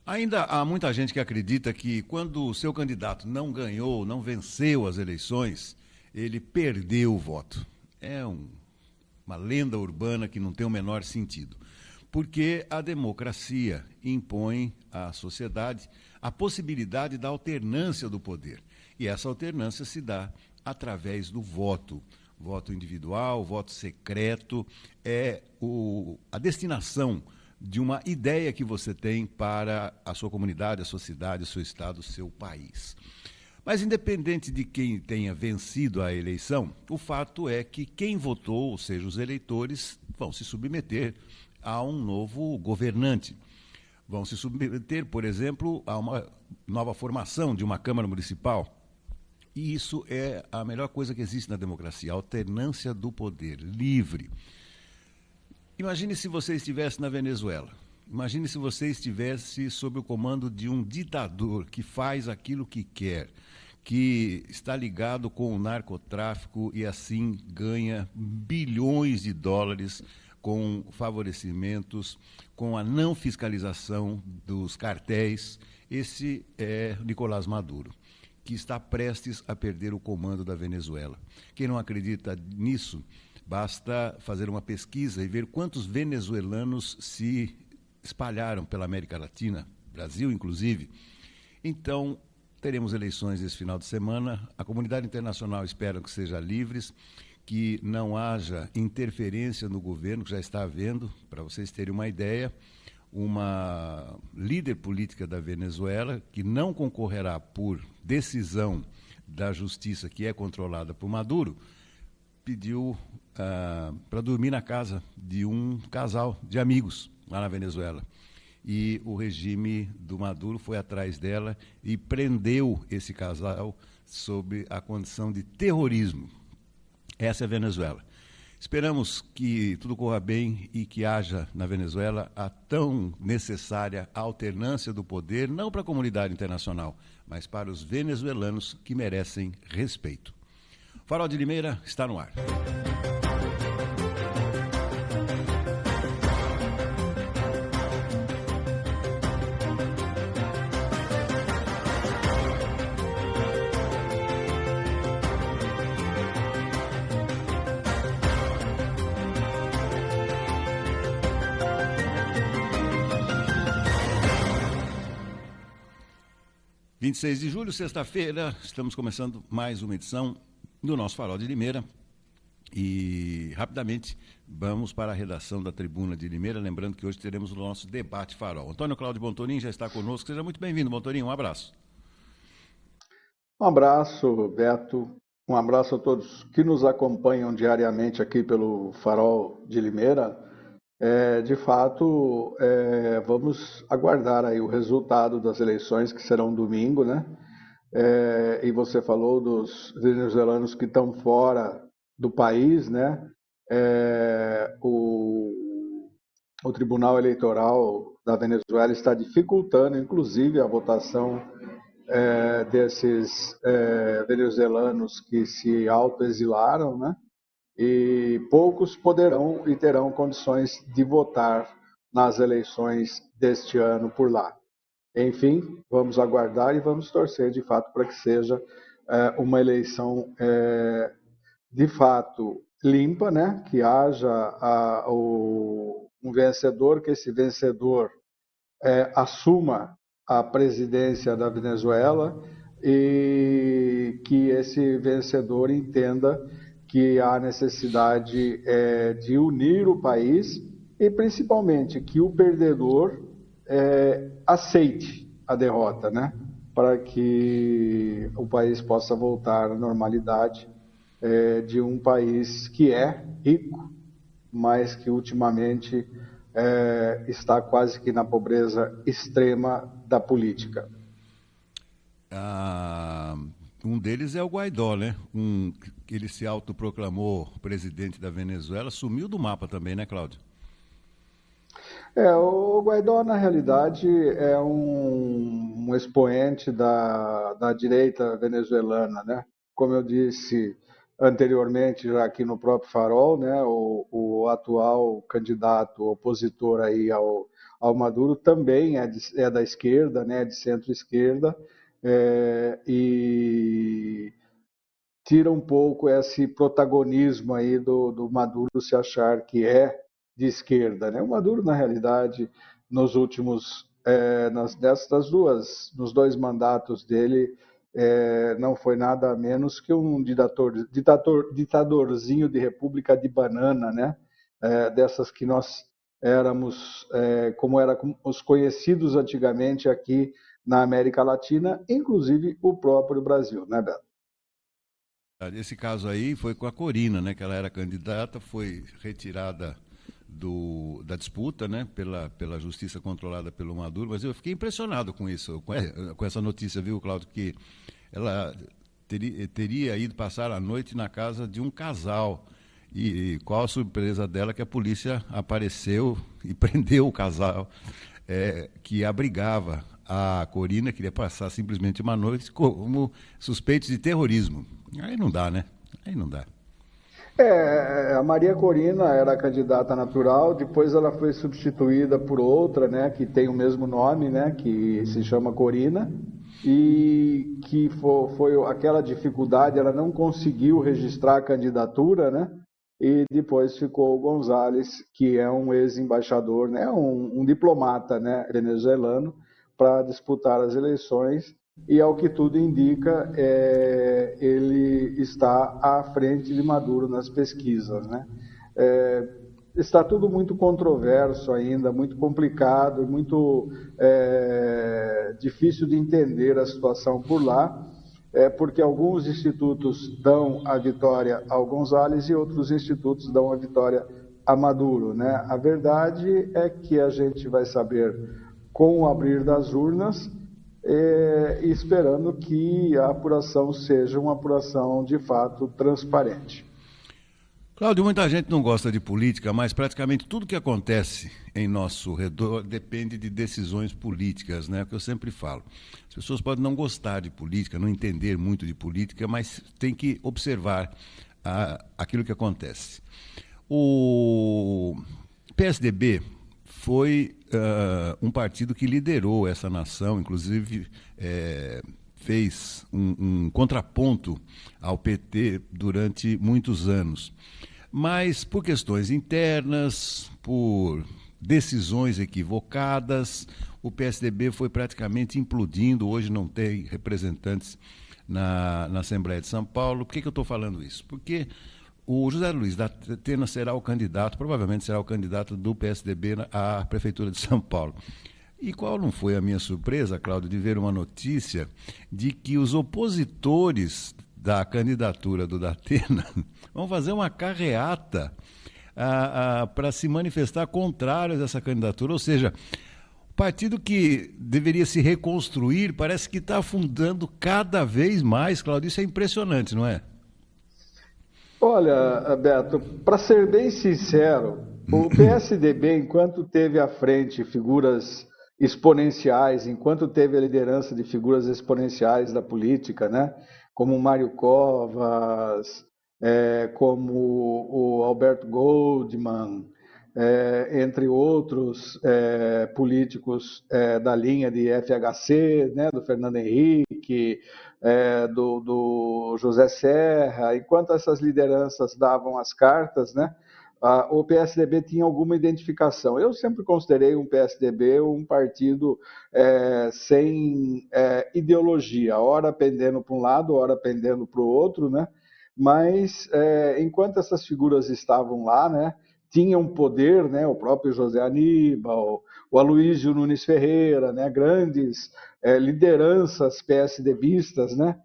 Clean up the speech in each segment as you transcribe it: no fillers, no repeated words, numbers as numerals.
Ainda há muita gente que acredita que quando o seu candidato não ganhou, não venceu as eleições, ele perdeu o voto. Uma lenda urbana que não tem o menor sentido. Porque a democracia impõe à sociedade a possibilidade da alternância do poder. E essa alternância se dá através do voto. Voto individual, voto secreto, a destinação de uma ideia que você tem para a sua comunidade, a sua cidade, o seu estado, o seu país. Mas independente de quem tenha vencido a eleição, o fato é que quem votou, ou seja, os eleitores, vão se submeter a um novo governante. Vão se submeter, por exemplo, a uma nova formação de uma Câmara Municipal. E isso é a melhor coisa que existe na democracia, a alternância do poder, livre. Imagine se você estivesse na Venezuela. Imagine se você estivesse sob o comando de um ditador que faz aquilo que quer, que está ligado com o narcotráfico e assim ganha bilhões de dólares com favorecimentos, com a não fiscalização dos cartéis. Esse é Nicolás Maduro, que está prestes a perder o comando da Venezuela. Quem não acredita nisso, basta fazer uma pesquisa e ver quantos venezuelanos se espalharam pela América Latina, Brasil inclusive. Então, teremos eleições esse final de semana. A comunidade internacional espera que sejam livres, que não haja interferência no governo, que já está havendo. Para vocês terem uma ideia, uma líder política da Venezuela, que não concorrerá por decisão da justiça, que é controlada por Maduro, pediu para dormir na casa de um casal de amigos lá na Venezuela. E o regime do Maduro foi atrás dela e prendeu esse casal sob a condição de terrorismo. Essa é a Venezuela. Esperamos que tudo corra bem e que haja na Venezuela a tão necessária alternância do poder, não para a comunidade internacional, mas para os venezuelanos que merecem respeito. Farol de Limeira está no ar. Dia 26 de julho, sexta-feira, estamos começando mais uma edição do nosso Farol de Limeira. E, rapidamente, vamos para a redação da Tribuna de Limeira, lembrando que hoje teremos o nosso debate Farol. Antônio Cláudio Bontorin já está conosco. Seja muito bem-vindo, Bontorin. Um abraço. Um abraço, Beto. Um abraço a todos que nos acompanham diariamente aqui pelo Farol de Limeira. De fato, vamos aguardar aí o resultado das eleições, que serão domingo, né? E você falou dos venezuelanos que estão fora do país, né? O Tribunal Eleitoral da Venezuela está dificultando, inclusive, a votação desses venezuelanos que se autoexilaram, né? E poucos poderão e terão condições de votar nas eleições deste ano por lá. Enfim, vamos aguardar e vamos torcer de fato para que seja uma eleição de fato limpa, né? Que haja um vencedor, que esse vencedor assuma a presidência da Venezuela e que esse vencedor entenda que há necessidade de unir o país e, principalmente, que o perdedor aceite a derrota, né? Para que o país possa voltar à normalidade de um país que é rico, mas que ultimamente está quase que na pobreza extrema da política. Um deles é o Guaidó, né? Que ele se autoproclamou presidente da Venezuela, sumiu do mapa também, né, Cláudio? O Guaidó, na realidade, é um expoente da direita venezuelana, né? Como eu disse anteriormente, já aqui no próprio Farol, né? O atual candidato opositor aí ao Maduro, também é da esquerda, né, de centro-esquerda, e tira um pouco esse protagonismo aí do Maduro se achar que é de esquerda, né? O Maduro, na realidade, nos últimos, nos dois mandatos dele, não foi nada menos que um ditadorzinho de república de banana, né? Dessas que nós éramos, como eram os conhecidos antigamente aqui na América Latina, inclusive o próprio Brasil, né, Beto? Esse caso aí foi com a Corina, né, que ela era candidata, foi retirada da disputa, né, pela justiça controlada pelo Maduro, mas eu fiquei impressionado com isso, com essa notícia, viu, Cláudio, que ela teria ido passar a noite na casa de um casal. E qual a surpresa dela que a polícia apareceu e prendeu o casal que abrigava a Corina, queria passar simplesmente uma noite como suspeitos de terrorismo. Aí não dá, né? Aí não dá. A Maria Corina era a candidata natural, depois ela foi substituída por outra, né, que tem o mesmo nome, né, que se chama Corina, e que foi aquela dificuldade, ela não conseguiu registrar a candidatura, né, e depois ficou o González, que é um ex-embaixador, né, um diplomata, né, venezuelano, para disputar as eleições. E, ao que tudo indica, ele está à frente de Maduro nas pesquisas, né? Está tudo muito controverso ainda, muito complicado, muito difícil de entender a situação por lá, porque alguns institutos dão a vitória ao González e outros institutos dão a vitória a Maduro, né? A verdade é que a gente vai saber com o abrir das urnas, esperando que a apuração seja uma apuração de fato transparente. Cláudio, muita gente não gosta de política, mas praticamente tudo que acontece em nosso redor depende de decisões políticas, né? É o que eu sempre falo. As pessoas podem não gostar de política, não entender muito de política, mas tem que observar aquilo que acontece. O PSDB foi um partido que liderou essa nação, inclusive fez um contraponto ao PT durante muitos anos. Mas por questões internas, por decisões equivocadas, o PSDB foi praticamente implodindo. Hoje não tem representantes na Assembleia de São Paulo. Por que eu estou falando isso? Porque o José Luiz da Atena será o candidato, provavelmente será o candidato do PSDB à Prefeitura de São Paulo. E qual não foi a minha surpresa, Cláudio, de ver uma notícia de que os opositores da candidatura do Datena vão fazer uma carreata para se manifestar contrários a essa candidatura. Ou seja, o partido que deveria se reconstruir parece que está afundando cada vez mais, Cláudio. Isso é impressionante, não é? Olha, Beto, para ser bem sincero, o PSDB, enquanto teve à frente figuras exponenciais, enquanto teve a liderança de figuras exponenciais da política, né, como Mário Covas, como o Alberto Goldman, entre outros políticos da linha de FHC, né, do Fernando Henrique, do José Serra, enquanto essas lideranças davam as cartas, né, o PSDB tinha alguma identificação. Eu sempre considerei um PSDB um partido sem ideologia, ora pendendo para um lado, ora pendendo para o outro, né? Mas enquanto essas figuras estavam lá, né, tinham poder, né, o próprio José Aníbal, o Aloysio Nunes Ferreira, né, grandes lideranças PSDBistas, né?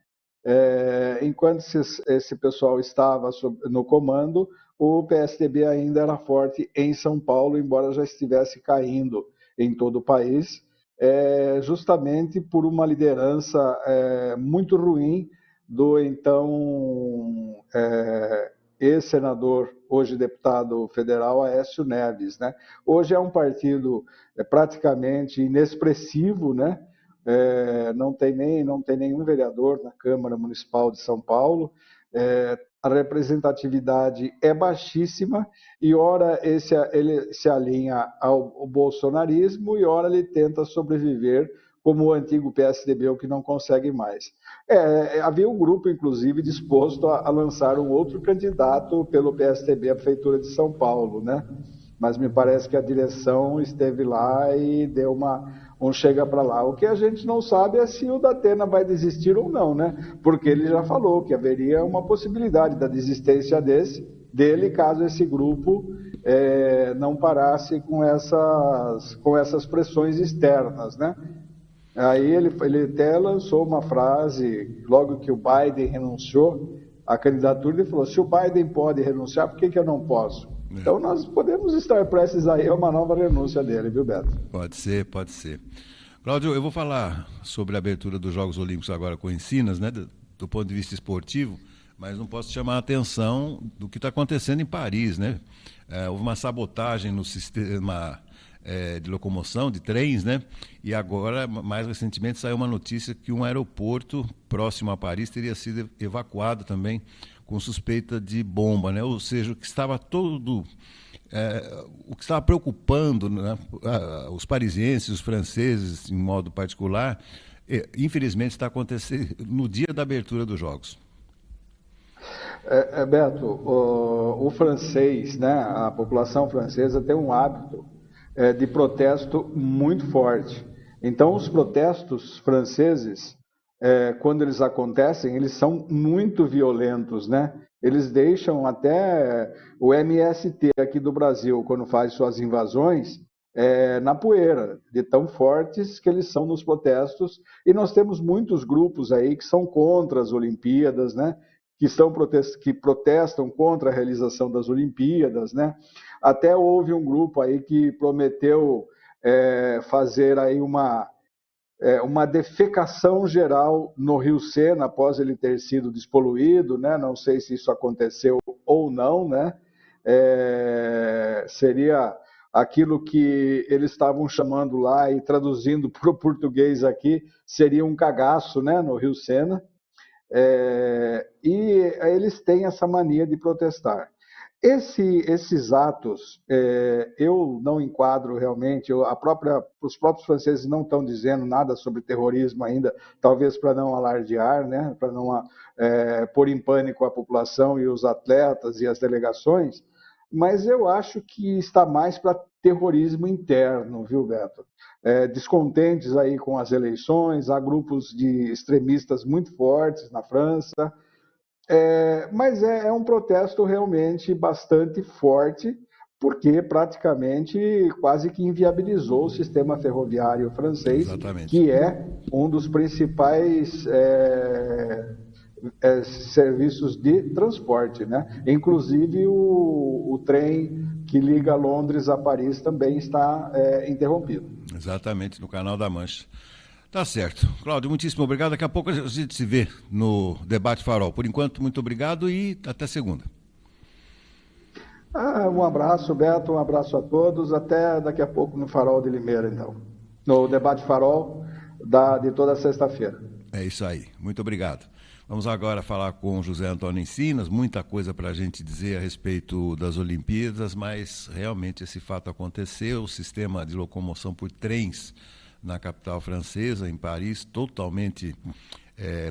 Enquanto esse pessoal estava no comando, o PSDB ainda era forte em São Paulo, embora já estivesse caindo em todo o país, justamente por uma liderança muito ruim do então ex-senador, hoje deputado federal, Aécio Neves, né? Hoje é um partido praticamente inexpressivo, né? Não tem nenhum vereador na Câmara Municipal de São Paulo, a representatividade é baixíssima e ora ele se alinha ao bolsonarismo e ora ele tenta sobreviver como o antigo PSDB, o que não consegue mais. Havia um grupo, inclusive, disposto a lançar um outro candidato pelo PSDB à Prefeitura de São Paulo, né? Mas me parece que a direção esteve lá e deu um chega para lá. O que a gente não sabe é se o Datena vai desistir ou não, né? Porque ele já falou que haveria uma possibilidade da desistência dele caso esse grupo não parasse com essas pressões externas, né? Aí ele até lançou uma frase, logo que o Biden renunciou à candidatura, ele falou, se o Biden pode renunciar, por que eu não posso? Então nós podemos estar prestes aí a uma nova renúncia dele, viu, Beto? Pode ser, pode ser. Cláudio, eu vou falar sobre a abertura dos Jogos Olímpicos agora com Ensinas, né, do ponto de vista esportivo, mas não posso chamar a atenção do que está acontecendo em Paris, né? Houve uma sabotagem no sistema de locomoção, de trens, né? E agora, mais recentemente, saiu uma notícia que um aeroporto próximo a Paris teria sido evacuado também com suspeita de bomba, né? Ou seja, o que estava o que estava preocupando, né, os parisienses, os franceses, em modo particular, infelizmente está acontecendo no dia da abertura dos Jogos. Beto, o francês, né, a população francesa tem um hábito de protesto muito forte. Então, os protestos franceses, quando eles acontecem, eles são muito violentos, né? Eles deixam até o MST aqui do Brasil, quando faz suas invasões, na poeira, de tão fortes que eles são nos protestos. E nós temos muitos grupos aí que são contra as Olimpíadas, né? Que protestam contra a realização das Olimpíadas, né? Até houve um grupo aí que prometeu fazer aí uma defecação geral no Rio Sena após ele ter sido despoluído, né? Não sei se isso aconteceu ou não, né? Seria aquilo que eles estavam chamando lá e traduzindo para o português aqui, seria um cagaço, né? No Rio Sena. E eles têm essa mania de protestar. Esses atos, eu não enquadro realmente, os próprios franceses não estão dizendo nada sobre terrorismo ainda, talvez para não alardear, né, para não pôr em pânico a população e os atletas e as delegações, mas eu acho que está mais para terrorismo interno, viu, Beto? Descontentes aí com as eleições, há grupos de extremistas muito fortes na França, mas é um protesto realmente bastante forte, porque praticamente quase que inviabilizou o sistema ferroviário francês, Exatamente. que é um dos principais serviços de transporte, né? Inclusive o trem que liga Londres a Paris também está interrompido. Exatamente, no Canal da Mancha. Tá certo. Cláudio, muitíssimo obrigado. Daqui a pouco a gente se vê no Debate Farol. Por enquanto, muito obrigado e até segunda. Um abraço, Beto, um abraço a todos. Até daqui a pouco no Farol de Limeira, então. No Debate Farol de toda sexta-feira. É isso aí. Muito obrigado. Vamos agora falar com José Antônio Encinas. Muita coisa para a gente dizer a respeito das Olimpíadas, mas realmente esse fato aconteceu. O sistema de locomoção por trens na capital francesa, em Paris, totalmente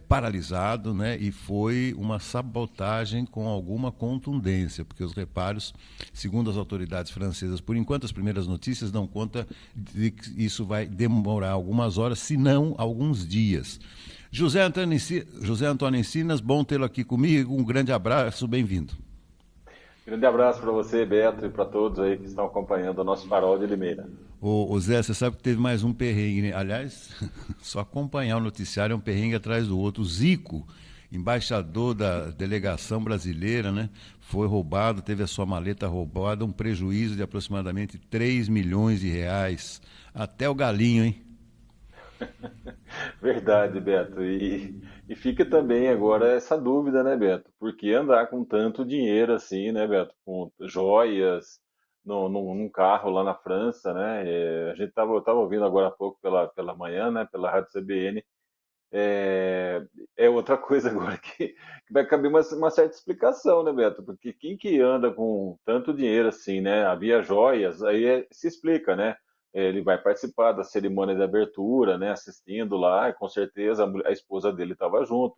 paralisado, né? E foi uma sabotagem com alguma contundência, porque os reparos, segundo as autoridades francesas, por enquanto as primeiras notícias dão conta de que isso vai demorar algumas horas, se não alguns dias. José Antônio Encinas, bom tê-lo aqui comigo, um grande abraço, bem-vindo. Grande abraço para você, Beto, e para todos aí que estão acompanhando o nosso Farol de Limeira. Ô Zé, você sabe que teve mais um perrengue, né? Aliás, só acompanhar o noticiário é um perrengue atrás do outro. O Zico, embaixador da delegação brasileira, né? Foi roubado, teve a sua maleta roubada, um prejuízo de aproximadamente 3 milhões de reais. Até o galinho, hein? Verdade, Beto. E fica também agora essa dúvida, né, Beto? Por que andar com tanto dinheiro assim, né, Beto? Com joias num carro lá na França, né? A gente tava ouvindo agora há pouco pela manhã, né, pela Rádio CBN, é, é outra coisa agora que vai caber uma certa explicação, né, Beto? Porque quem que anda com tanto dinheiro assim, né? Havia joias, aí se explica, né? Ele vai participar da cerimônia de abertura, né? Assistindo lá, e com certeza a esposa dele estava junto.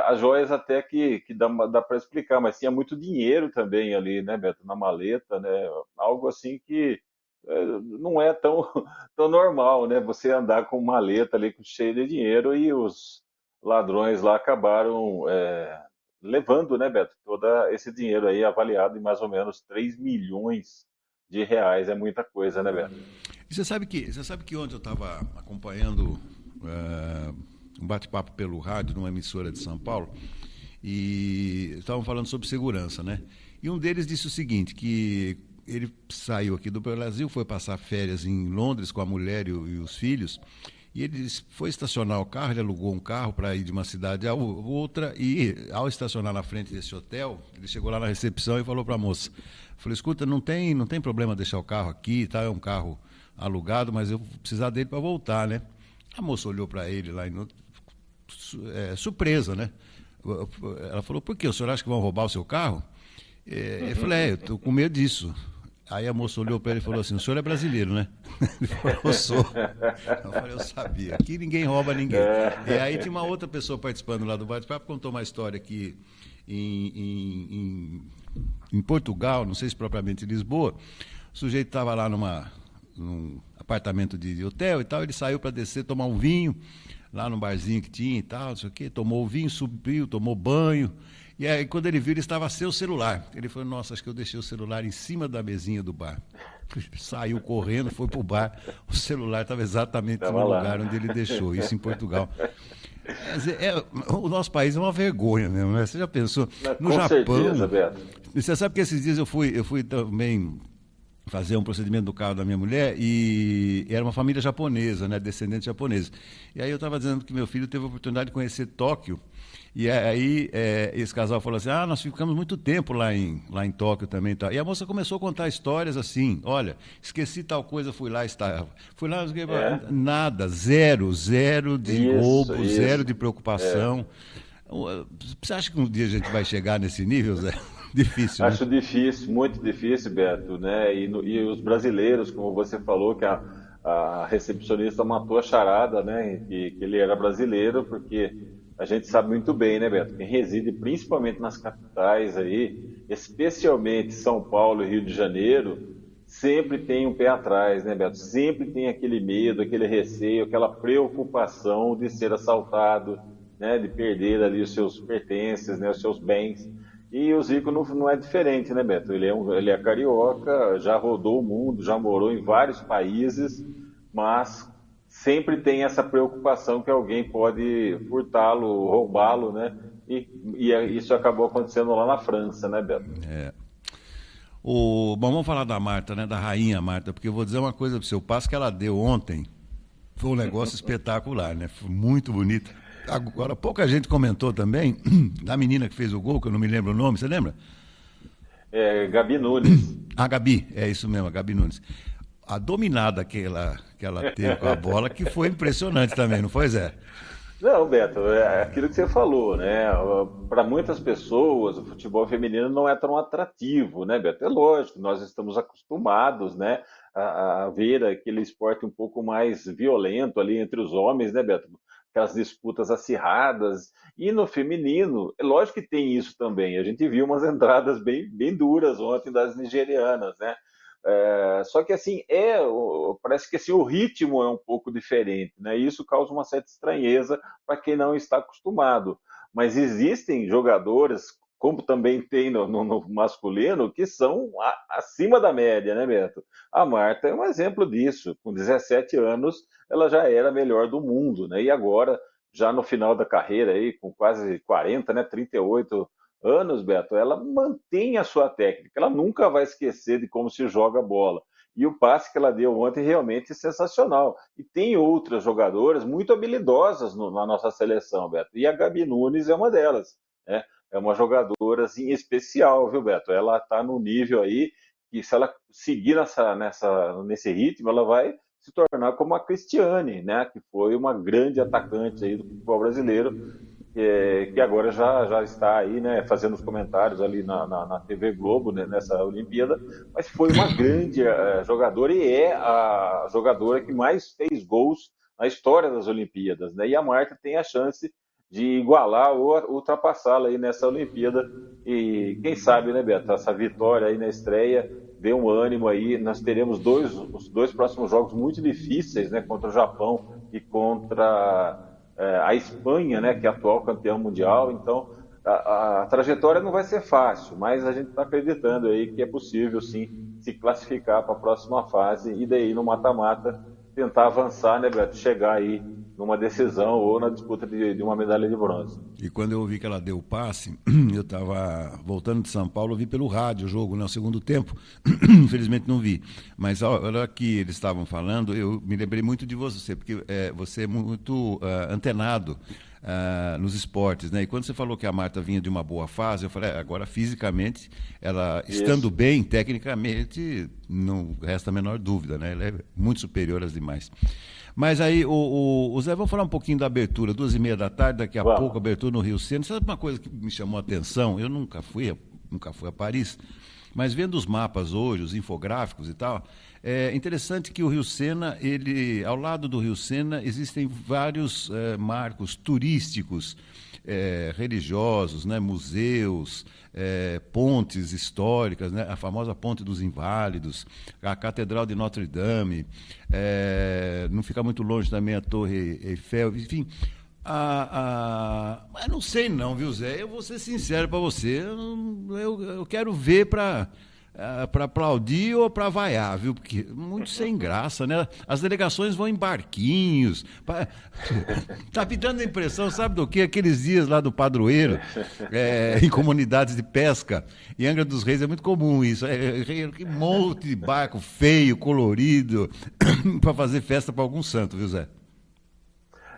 As joias até que dá para explicar, mas tinha muito dinheiro também ali, né, Beto, na maleta, né? Algo assim que não é tão, tão normal, né? Você andar com uma maleta ali cheia de dinheiro e os ladrões lá acabaram levando, né, Beto, todo esse dinheiro aí avaliado em mais ou menos 3 milhões de reais. É muita coisa, né, Beto? E você sabe que ontem eu estava acompanhando um bate-papo pelo rádio numa emissora de São Paulo e estavam falando sobre segurança, né? E um deles disse o seguinte, que ele saiu aqui do Brasil, foi passar férias em Londres com a mulher e os filhos, e ele foi estacionar o carro, ele alugou um carro para ir de uma cidade a outra, e ao estacionar na frente desse hotel, ele chegou lá na recepção e falou para a moça, falou, escuta, não tem problema deixar o carro aqui, tá? É um carro alugado, mas eu vou precisar dele para voltar, né? A moça olhou para ele lá, surpresa, né? Ela falou, por quê? O senhor acha que vão roubar o seu carro? Eu falei, eu tô com medo disso. Aí a moça olhou para ele e falou assim, o senhor é brasileiro, né? Ele falou, eu sou. Eu falei, eu sabia. Aqui ninguém rouba ninguém. E aí tinha uma outra pessoa participando lá do bate-papo, contou uma história que em Portugal, não sei se propriamente em Lisboa, o sujeito estava lá num apartamento de hotel e tal, ele saiu para descer, tomar um vinho, lá no barzinho que tinha e tal, não sei o quê, tomou o vinho, subiu, tomou banho, e aí quando ele viu, ele estava sem o celular. Ele falou, nossa, acho que eu deixei o celular em cima da mesinha do bar. Saiu correndo, foi pro bar, o celular estava exatamente Tava no lá. lugar onde ele deixou, isso em Portugal. Quer dizer, o nosso país é uma vergonha mesmo, né? Você já pensou? No Com certeza, Japão, Beto. você sabe que esses dias eu fui também fazer um procedimento do carro da minha mulher e era uma família japonesa, né, descendente japonesa. E aí eu estava dizendo que meu filho teve a oportunidade de conhecer Tóquio. E aí esse casal falou assim, nós ficamos muito tempo lá em Tóquio também. Tá. E a moça começou a contar histórias assim, olha, esqueci tal coisa, fui lá, estava. Fui lá, É, nada, zero de isso, roubo, zero isso. de É. preocupação. Você acha que um dia a gente vai chegar nesse nível, Zé? Difícil, né? Acho difícil, muito difícil, Beto, né? E os brasileiros, como você falou, que a recepcionista matou a charada, né? Que ele era brasileiro, porque a gente sabe muito bem, né, Beto? Quem reside principalmente nas capitais aí, especialmente São Paulo e Rio de Janeiro, sempre tem um pé atrás, né, Beto? Sempre tem aquele medo, aquele receio, aquela preocupação de ser assaltado, né? De perder ali os seus pertences, né? Os seus bens. E o Zico não é diferente, né, Beto? Ele é carioca, já rodou o mundo, já morou em vários países, mas sempre tem essa preocupação que alguém pode furtá-lo, roubá-lo, né? Isso acabou acontecendo lá na França, né, Beto? Bom, vamos falar da Marta, né? Da rainha Marta, porque eu vou dizer uma coisa para o seu passo que ela deu ontem. Foi um negócio espetacular, né? Foi muito bonito. Agora, pouca gente comentou também da menina que fez o gol, que eu não me lembro o nome, você lembra? É, Gabi Nunes. A Gabi, é isso mesmo, a Gabi Nunes. A dominada que ela teve com a bola, que foi impressionante também, não foi, Zé? Não, Beto, é aquilo que você falou, né? Para muitas pessoas, o futebol feminino não é tão atrativo, né, Beto? É lógico, nós estamos acostumados, né, a ver aquele esporte um pouco mais violento ali entre os homens, né, Beto? Aquelas disputas acirradas. E no feminino, é lógico que tem isso também. A gente viu umas entradas bem duras ontem das nigerianas, né? Só que assim parece que assim, o ritmo é um pouco diferente, né? E isso causa uma certa estranheza para quem não está acostumado. Mas existem jogadores, como também tem no masculino, que são acima da média, né, Beto? A Marta é um exemplo disso. Com 17 anos, ela já era a melhor do mundo, né? E agora, já no final da carreira, aí, com quase 40, né, 38 anos, Beto, ela mantém a sua técnica. Ela nunca vai esquecer de como se joga a bola. E o passe que ela deu ontem realmente é sensacional. E tem outras jogadoras muito habilidosas na nossa seleção, Beto. E a Gabi Nunes é uma delas, né? É uma jogadora assim, especial, viu, Beto? Ela está no nível aí que se ela seguir nesse ritmo, ela vai se tornar como a Cristiane, né, que foi uma grande atacante aí do futebol brasileiro, que agora já está aí, né, fazendo os comentários ali na TV Globo, né, nessa Olimpíada, mas foi uma grande jogadora e é a jogadora que mais fez gols na história das Olimpíadas, né? E a Marta tem a chance de igualar ou ultrapassá-la aí nessa Olimpíada. E quem sabe, né, Beto, essa vitória aí na estreia dê um ânimo aí. Nós teremos os dois próximos jogos muito difíceis, né, contra o Japão e contra a Espanha, né, que é a atual campeã mundial. Então, a trajetória não vai ser fácil, mas a gente está acreditando aí que é possível, sim, se classificar para a próxima fase e daí no mata-mata tentar avançar, né, Beto? Chegar aí numa decisão ou na disputa de uma medalha de bronze. E quando eu ouvi que ela deu o passe, eu estava voltando de São Paulo, eu vi pelo rádio o jogo, no segundo tempo, infelizmente não vi. Mas a hora que eles estavam falando, eu me lembrei muito de você, porque você é muito antenado nos esportes, né? E quando você falou que a Marta vinha de uma boa fase, eu falei, agora fisicamente, ela estando bem, tecnicamente, não resta a menor dúvida, né? Ela é muito superior às demais. Mas aí, o Zé, vamos falar um pouquinho da abertura, 2h30 da tarde, daqui a pouco, abertura no Rio Sena. Sabe uma coisa que me chamou a atenção? Eu nunca fui a Paris, mas vendo os mapas hoje, os infográficos e tal, é interessante que o Rio Sena, ao lado do Rio Sena, existem vários marcos turísticos, religiosos, né, museus, pontes históricas, né, a famosa Ponte dos Inválidos, a Catedral de Notre Dame, não fica muito longe também a Torre Eiffel, enfim. Mas não sei não, viu, Zé? Eu vou ser sincero para você, eu quero ver para aplaudir ou para vaiar, viu? Porque muito sem graça, né? As delegações vão em barquinhos. Tá me dando a impressão, sabe do quê? Aqueles dias lá do padroeiro, em comunidades de pesca, em Angra dos Reis é muito comum isso. Um monte de barco feio, colorido, para fazer festa para algum santo, viu, Zé?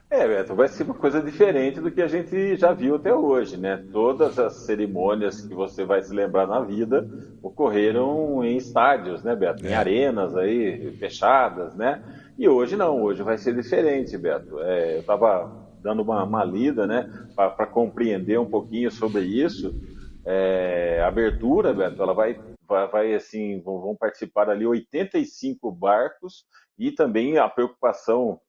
Beto, vai ser uma coisa diferente do que a gente já viu até hoje, né? Todas as cerimônias que você vai se lembrar na vida ocorreram em estádios, né, Beto? Em arenas aí, fechadas, né? E hoje não, hoje vai ser diferente, Beto. Eu estava dando uma lida, né, para compreender um pouquinho sobre isso. A abertura, Beto, ela vai assim, vão participar ali 85 barcos e também a preocupação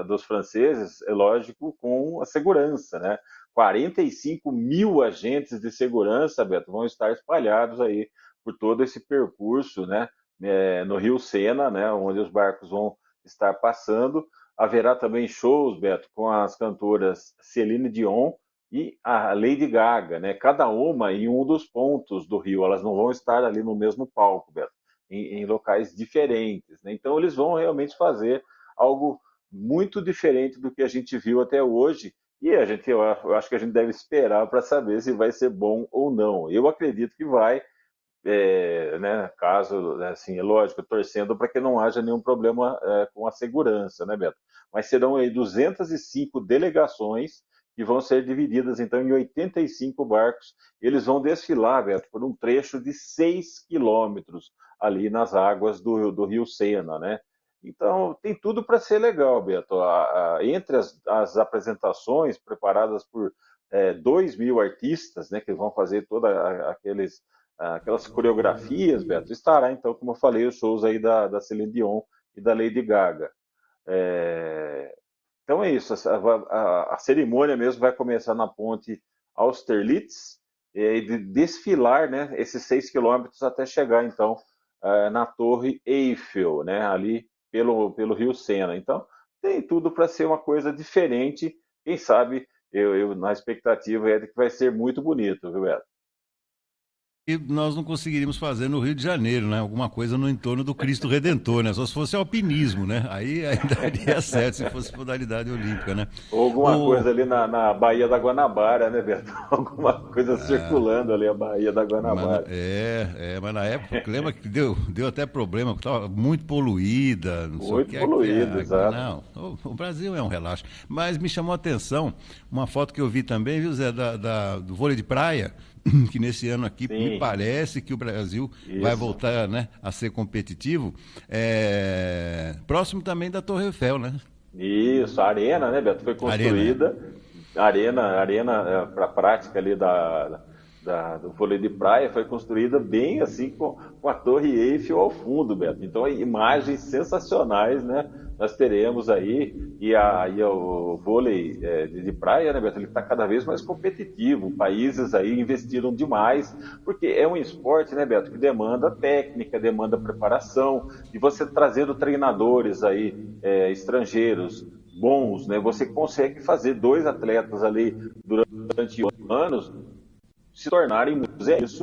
dos franceses, é lógico, com a segurança, né? 45 mil agentes de segurança, Beto, vão estar espalhados aí por todo esse percurso, né? No Rio Sena, né? Onde os barcos vão estar passando. Haverá também shows, Beto, com as cantoras Celine Dion e a Lady Gaga, né? Cada uma em um dos pontos do Rio. Elas não vão estar ali no mesmo palco, Beto, em locais diferentes, né? Então eles vão realmente fazer algo muito diferente do que a gente viu até hoje. E eu acho que a gente deve esperar para saber se vai ser bom ou não. Eu acredito que vai, né, caso, assim, é lógico, torcendo para que não haja nenhum problema com a segurança, né, Beto? Mas serão aí 205 delegações que vão ser divididas, então, em 85 barcos. Eles vão desfilar, Beto, por um trecho de 6 quilômetros ali nas águas do Rio Sena, né? Então, tem tudo para ser legal, Beto. Entre as apresentações preparadas por 2.000 artistas, né, que vão fazer todas aquelas coreografias, Beto, estará, então, como eu falei, os shows aí da Celine Dion e da Lady Gaga. Então é isso, a cerimônia mesmo vai começar na ponte Austerlitz e desfilar, né, esses 6 quilômetros até chegar, então, na Torre Eiffel, né, ali pelo Rio Sena. Então, tem tudo para ser uma coisa diferente. Quem sabe, eu na expectativa é de que vai ser muito bonito, viu, Beto? E nós não conseguiríamos fazer no Rio de Janeiro, né? Alguma coisa no entorno do Cristo Redentor, né? Só se fosse alpinismo, né? Aí daria certo se fosse modalidade olímpica, né? Ou alguma coisa ali na Baía da Guanabara, né, Beto? Alguma coisa circulando ali a Baía da Guanabara. Mas na época, lembra que deu até problema, porque estava muito poluída. Muito poluída, exato. Não, o Brasil é um relaxo. Mas me chamou a atenção uma foto que eu vi também, viu, Zé, do vôlei de praia, que nesse ano aqui me Sim, parece que o Brasil vai isso. voltar, né, a ser competitivo. Próximo também da Torre Eiffel, né? Isso, a arena, né, Beto, foi Arena, é. construída, a arena para a prática ali do vôlei de praia foi construída bem assim com a Torre Eiffel ao fundo, Beto. Então, imagens sensacionais, né? Nós teremos aí, e o vôlei de praia, né, Beto, ele está cada vez mais competitivo. Países aí investiram demais, porque é um esporte, né, Beto, que demanda técnica, demanda preparação, e você trazendo treinadores aí estrangeiros bons, né, você consegue fazer dois atletas ali durante anos se tornarem muitos. É isso.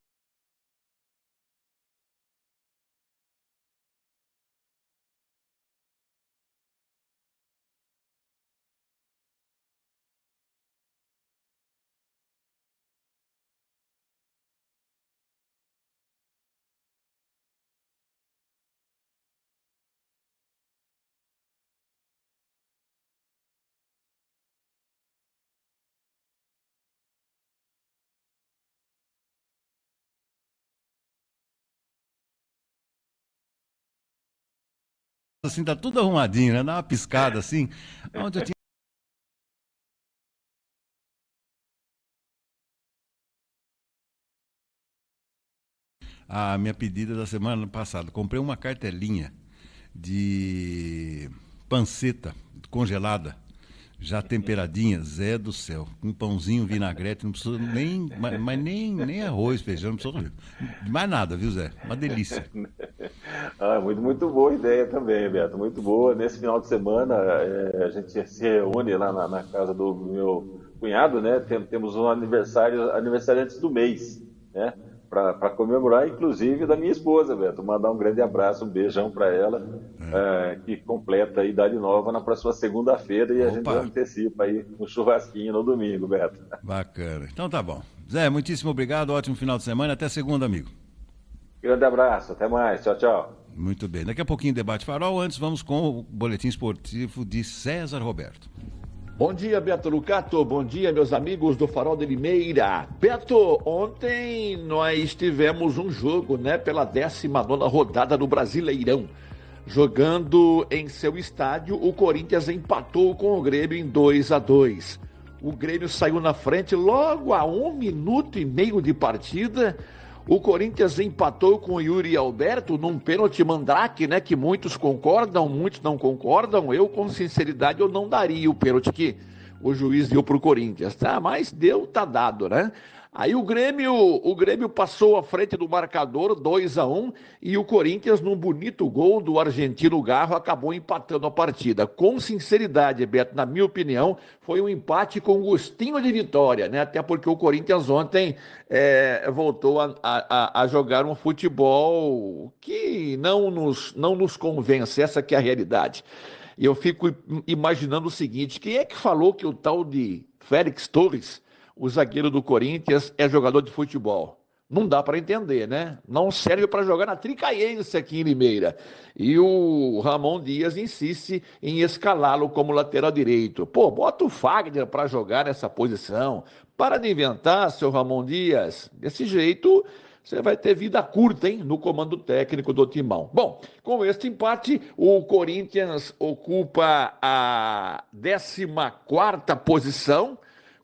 Assim, tá tudo arrumadinho, né? Dá uma piscada assim. Onde eu tinha a minha pedida da semana passada. Comprei uma cartelinha de panceta congelada, já temperadinha, Zé do céu. Um pãozinho, vinagrete, não precisa nem, mas nem arroz, feijão, não precisa de mais nada, viu, Zé? Uma delícia. Muito, muito boa ideia também, Beto. Muito boa. Nesse final de semana, a gente se reúne lá na casa do meu cunhado, né? Temos um aniversário antes do mês, né? Para comemorar, inclusive, da minha esposa, Beto. Mandar um grande abraço, um beijão para ela, que completa a idade nova na próxima segunda-feira e a gente Opa, antecipa aí um churrasquinho no domingo, Beto. bacana. Então tá bom. Zé, muitíssimo obrigado, ótimo final de semana, até segunda, amigo. Grande abraço, até mais. Tchau, tchau. Muito bem. Daqui a pouquinho debate farol. Antes vamos com o boletim esportivo de César Roberto. Bom dia, Beto Lucato. Bom dia, meus amigos do Farol de Limeira. Beto, ontem nós tivemos um jogo, né, pela 19ª rodada do Brasileirão. Jogando em seu estádio, o Corinthians empatou com o Grêmio em 2-2. O Grêmio saiu na frente logo a 1 minuto e meio de partida. O Corinthians empatou com o Yuri Alberto num pênalti mandrake, né? Que muitos concordam, muitos não concordam. Eu, com sinceridade, eu não daria o pênalti que o juiz deu pro Corinthians, tá? Mas deu, tá dado, né? Aí o Grêmio passou à frente do marcador 2-1 e o Corinthians, num bonito gol do argentino Garro, acabou empatando a partida. Com sinceridade, Beto, na minha opinião, foi um empate com gostinho de vitória, né? Até porque o Corinthians ontem voltou a jogar um futebol que não nos convence, essa que é a realidade. E eu fico imaginando o seguinte, quem é que falou que o tal de Félix Torres, o zagueiro do Corinthians, é jogador de futebol? Não dá para entender, né? Não serve para jogar na Tricaiense aqui em Limeira. E o Ramon Dias insiste em escalá-lo como lateral direito. Pô, bota o Fagner para jogar nessa posição. Para de inventar, seu Ramon Dias. Desse jeito, você vai ter vida curta, hein, no comando técnico do Timão. Bom, com este empate, o Corinthians ocupa a 14ª posição,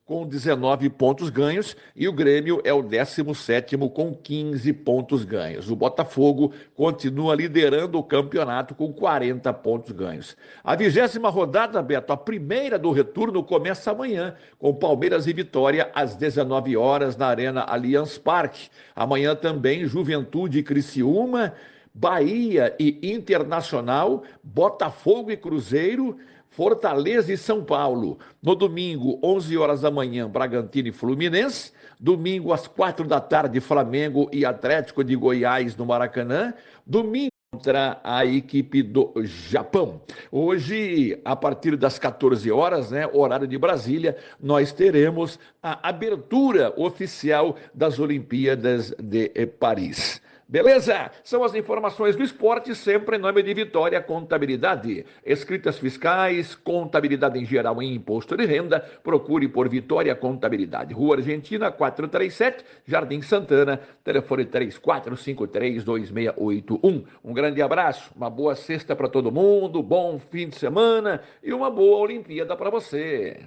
com 19 pontos ganhos, e o Grêmio é o 17º com 15 pontos ganhos. O Botafogo continua liderando o campeonato com 40 pontos ganhos. A 20ª rodada, Beto, a primeira do retorno, começa amanhã, com Palmeiras e Vitória às 19 horas na Arena Allianz Parque. Amanhã também Juventude e Criciúma, Bahia e Internacional, Botafogo e Cruzeiro, Fortaleza e São Paulo. No domingo, 11 horas da manhã, Bragantino e Fluminense. Domingo, às 4 da tarde, Flamengo e Atlético de Goiás no Maracanã. Domingo, contra a equipe do Japão. Hoje, a partir das 14 horas, né, horário de Brasília, nós teremos a abertura oficial das Olimpíadas de Paris. Beleza? São as informações do esporte, sempre em nome de Vitória Contabilidade. Escritas fiscais, contabilidade em geral e imposto de renda, procure por Vitória Contabilidade. Rua Argentina, 437, Jardim Santana, telefone 3453-2681. Um grande abraço, uma boa sexta para todo mundo, bom fim de semana e uma boa Olimpíada para você.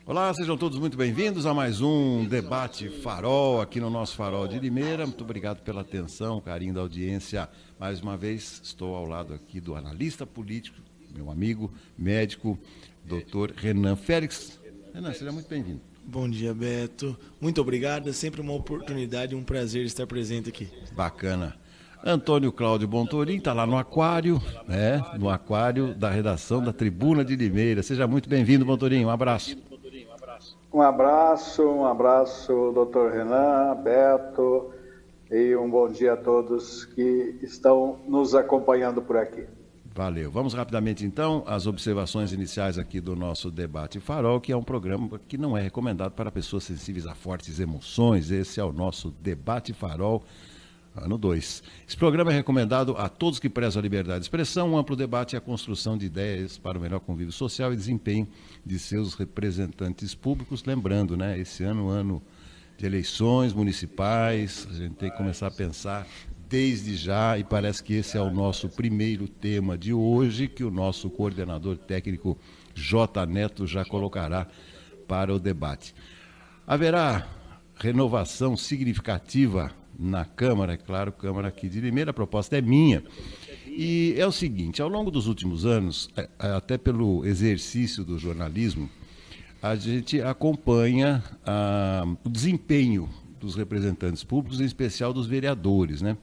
Olá, sejam todos muito bem-vindos a mais um Debate Farol aqui no nosso Farol de Limeira. Muito obrigado pela atenção, carinho da audiência. Mais uma vez, estou ao lado aqui do analista político, meu amigo, médico, doutor Renan Félix. Renan, seja muito bem-vindo. Bom dia, Beto. Muito obrigado. É sempre uma oportunidade e um prazer estar presente aqui. Bacana. Antônio Cláudio Bontorim está lá no aquário, né? No aquário da redação da Tribuna de Limeira. Seja muito bem-vindo, Bontorim. Um abraço. Um abraço, doutor Renan, Beto, e um bom dia a todos que estão nos acompanhando por aqui. Valeu. Vamos rapidamente, então, às observações iniciais aqui do nosso Debate Farol, que é um programa que não é recomendado para pessoas sensíveis a fortes emoções. Esse é o nosso Debate Farol, ano 2. Esse programa é recomendado a todos que prezam a liberdade de expressão, um amplo debate e a construção de ideias para o melhor convívio social e desempenho de seus representantes públicos. Lembrando, né, esse ano de eleições municipais, a gente tem que começar a pensar desde já, e parece que esse é o nosso primeiro tema de hoje, que o nosso coordenador técnico J. Neto já colocará para o debate. Haverá renovação significativa na Câmara, é claro, Câmara aqui de Limeira, a proposta é minha. E é o seguinte, ao longo dos últimos anos, até pelo exercício do jornalismo, a gente acompanha o desempenho dos representantes públicos, em especial dos vereadores, né?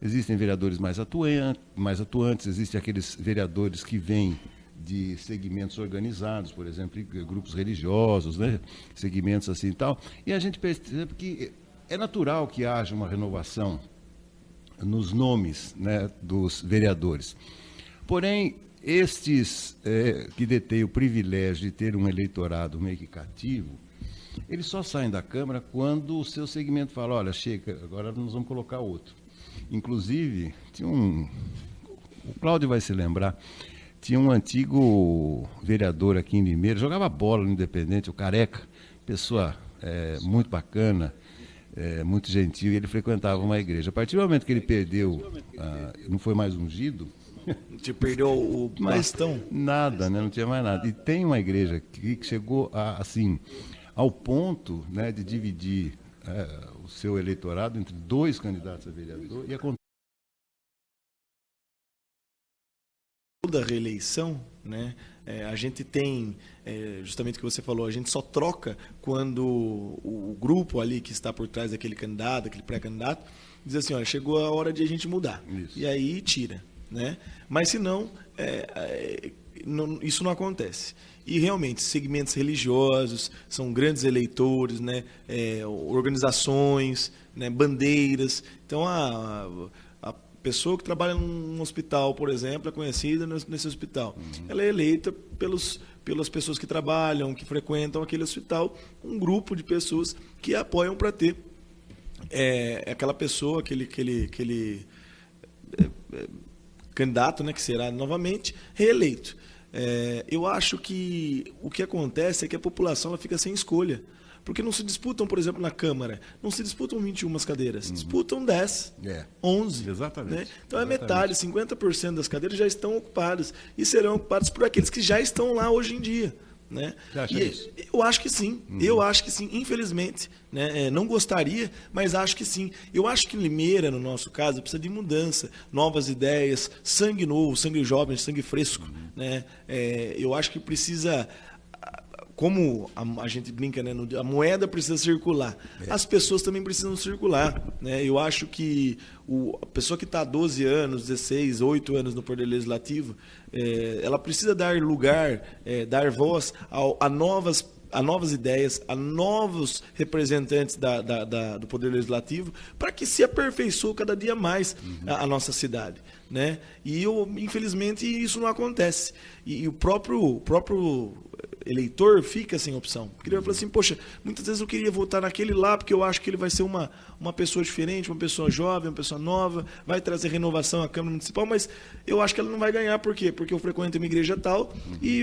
Existem vereadores mais atuantes, existem aqueles vereadores que vêm de segmentos organizados, por exemplo, grupos religiosos, né? Segmentos assim e tal, e a gente percebe que é natural que haja uma renovação nos nomes, né, dos vereadores. Porém, estes que detêm o privilégio de ter um eleitorado meio que cativo, eles só saem da Câmara quando o seu segmento fala, olha, chega, agora nós vamos colocar outro. Inclusive, o Cláudio vai se lembrar, tinha um antigo vereador aqui em Limeira, jogava bola no Independente, o Careca, pessoa muito bacana, muito gentil, e ele frequentava uma igreja. A partir do momento que ele perdeu, não foi mais ungido... Você perdeu o bastão? Nada, né? Não tinha mais nada. E tem uma igreja aqui que chegou assim, ao ponto, né, de dividir o seu eleitorado entre 2 candidatos a vereador e da reeleição, né? A gente tem, justamente o que você falou, a gente só troca quando o grupo ali que está por trás daquele candidato, aquele pré-candidato, diz assim, olha, chegou a hora de a gente mudar. Isso. E aí tira, né? Mas se não, isso não acontece. E realmente, segmentos religiosos são grandes eleitores, né? Organizações, né? Bandeiras. Então, a pessoa que trabalha num hospital, por exemplo, é conhecida nesse hospital. Uhum. Ela é eleita pelas pessoas que trabalham, que frequentam aquele hospital, um grupo de pessoas que apoiam para ter aquela pessoa, aquele candidato, né, que será novamente reeleito. Eu acho que o que acontece é que a população ela fica sem escolha. Porque não se disputam, por exemplo, na Câmara, não se disputam 21 cadeiras, disputam 10, 11. Exatamente. Né? Então é metade, 50% das cadeiras já estão ocupadas e serão ocupadas por aqueles que já estão lá hoje em dia. Né? Você acha isso? Eu acho que sim, infelizmente, né? Não gostaria, mas acho que sim. Eu acho que Limeira, no nosso caso, precisa de mudança, novas ideias, sangue novo, sangue jovem, sangue fresco. Né? Eu acho que precisa como a gente brinca, né, a moeda precisa circular, as pessoas também precisam circular, né? Eu acho que a pessoa que está há 12 anos, 16, 8 anos no Poder Legislativo, ela precisa dar lugar, dar voz a novas ideias, a novos representantes do Poder Legislativo, para que se aperfeiçoe cada dia mais a nossa cidade, né? E infelizmente isso não acontece. E o próprio eleitor fica sem opção. Porque ele vai falar assim, poxa, muitas vezes eu queria votar naquele lá, porque eu acho que ele vai ser uma pessoa diferente, uma pessoa jovem, uma pessoa nova, vai trazer renovação à Câmara Municipal, mas eu acho que ela não vai ganhar. Por quê? Porque eu frequento uma igreja tal e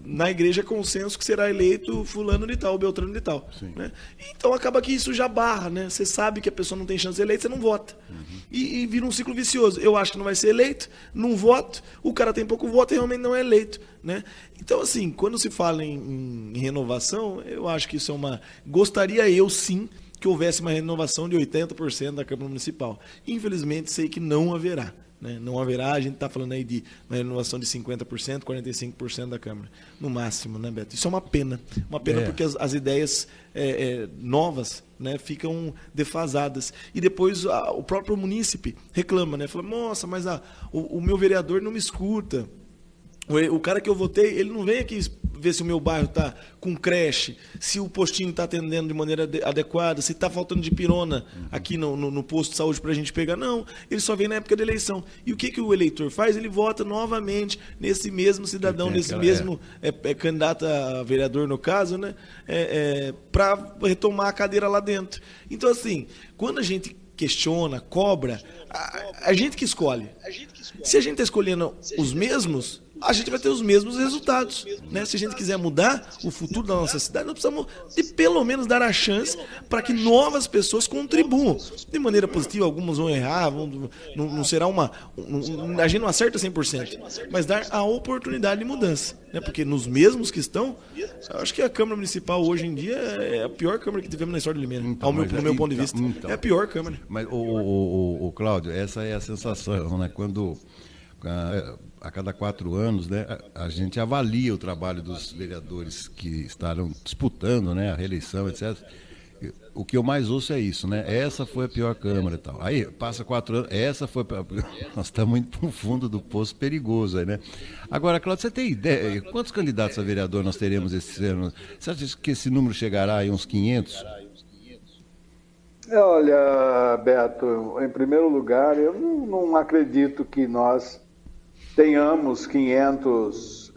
na igreja é consenso que será eleito fulano de tal, beltrano de tal. Né? Então acaba que isso já barra, né? Você sabe que a pessoa não tem chance de ser eleita, você não vota. E vira um ciclo vicioso. Eu acho que não vai ser eleito, não voto, o cara tem pouco voto e realmente não é eleito. Né? Então, assim, quando se fala em renovação, eu acho que isso é gostaria eu, sim, que houvesse uma renovação de 80% da Câmara Municipal. Infelizmente, sei que não haverá. Né? Não haverá, a gente está falando aí de uma renovação de 50%, 45% da Câmara, no máximo, né, Beto? Isso é uma pena. Uma pena porque as ideias novas, né, ficam defasadas. E depois o próprio munícipe reclama, né? Fala, nossa, mas o meu vereador não me escuta. O cara que eu votei, ele não vem aqui ver se o meu bairro está com creche, se o postinho está atendendo de maneira adequada, se está faltando de pirona aqui no posto de saúde para a gente pegar. Não, ele só vem na época da eleição. E o que o eleitor faz? Ele vota novamente nesse mesmo cidadão, nesse mesmo candidato a vereador, no caso, né, para retomar a cadeira lá dentro. Então, assim, quando a gente questiona, cobra, a gente que escolhe. Se a gente está escolhendo os mesmos, a gente vai ter os mesmos resultados. Né? Se a gente quiser mudar o futuro da nossa cidade, nós precisamos de pelo menos dar a chance para que novas pessoas contribuam. De maneira positiva, algumas vão errar, não será a gente não acerta 100%, mas dar a oportunidade de mudança. Né? Porque nos mesmos que estão, eu acho que a Câmara Municipal hoje em dia é a pior Câmara que tivemos na história de Limeira, no meu ponto de vista. É a pior Câmara. Mas, o Cláudio, essa é a sensação, né? Quando a cada 4 anos, né, a gente avalia o trabalho dos vereadores que estarão disputando, né, a reeleição, etc. O que eu mais ouço é isso, né? Essa foi a pior Câmara e tal. Aí passa 4 anos, essa foi nós estamos indo no fundo do poço perigoso aí, né? Agora, Cláudio, você tem ideia quantos candidatos a vereador nós teremos esse ano? Você acha que esse número chegará a uns 500? Olha, Beto, em primeiro lugar, eu não acredito que nós tenhamos 500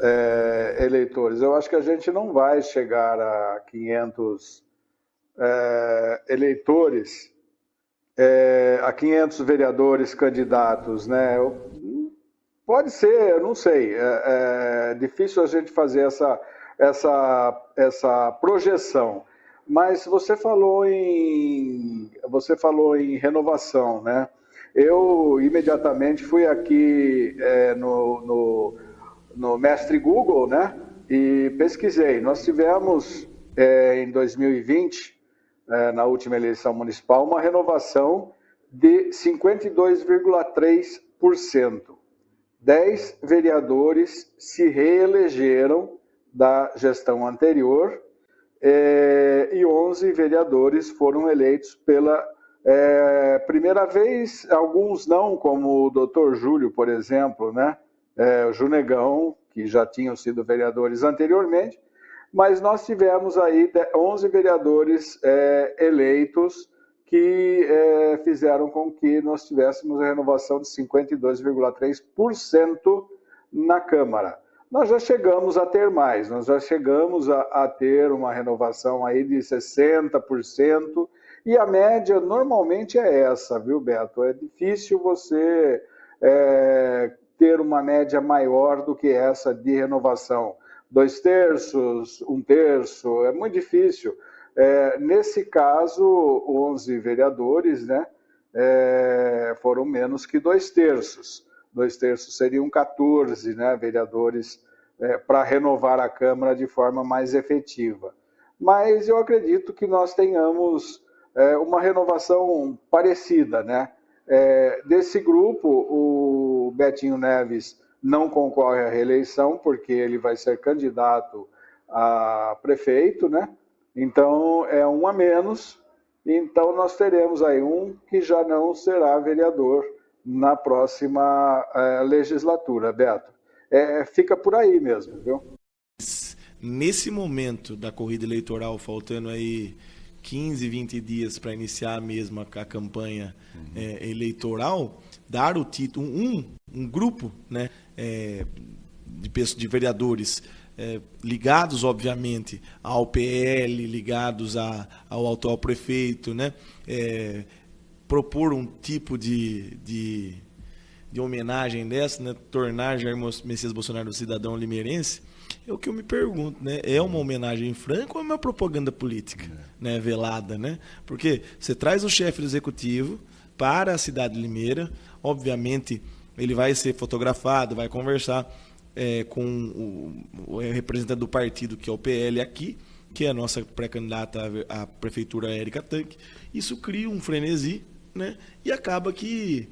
eleitores. Eu acho que a gente não vai chegar a 500 eleitores, a 500 vereadores candidatos, né? Pode ser, eu não sei. É difícil a gente fazer essa projeção. Mas você falou em renovação, né? Eu imediatamente fui aqui no Mestre Google, né? E pesquisei. Nós tivemos em 2020, na última eleição municipal, uma renovação de 52,3%. 10 vereadores se reelegeram da gestão anterior e 11 vereadores foram eleitos pela primeira vez, alguns não, como o doutor Júlio, por exemplo, né? O Junegão, que já tinham sido vereadores anteriormente, mas nós tivemos aí 11 vereadores eleitos que fizeram com que nós tivéssemos a renovação de 52,3% na Câmara. Nós já chegamos a ter mais, nós já chegamos a ter uma renovação aí de 60%, e a média normalmente é essa, viu, Beto? É difícil você ter uma média maior do que essa de renovação. 2/3, 1/3, é muito difícil. Nesse caso, 11 vereadores, né, foram menos que 2/3. 2/3 seriam 14, né, vereadores para renovar a Câmara de forma mais efetiva. Mas eu acredito que nós tenhamos uma renovação parecida, né? Desse grupo, o Betinho Neves não concorre à reeleição, porque ele vai ser candidato a prefeito, né? Então é um a menos. Então nós teremos aí um que já não será vereador na próxima legislatura, Beto. Fica por aí mesmo, viu? Nesse momento da corrida eleitoral, faltando aí 15, 20 dias para iniciar mesmo a campanha eleitoral, dar o título, um grupo, né, de vereadores ligados, obviamente, ao PL, ligados ao atual prefeito, né, propor um tipo de homenagem dessa, né, tornar Jair Messias Bolsonaro um cidadão limeirense, é o que eu me pergunto, né? É uma homenagem franca ou é uma propaganda política, né, velada, né? Porque você traz o chefe do executivo para a cidade de Limeira, obviamente ele vai ser fotografado, vai conversar com o representante do partido, que é o PL aqui, que é a nossa pré-candidata à prefeitura, Érica Tanque. Isso cria um frenesi, né? E acaba que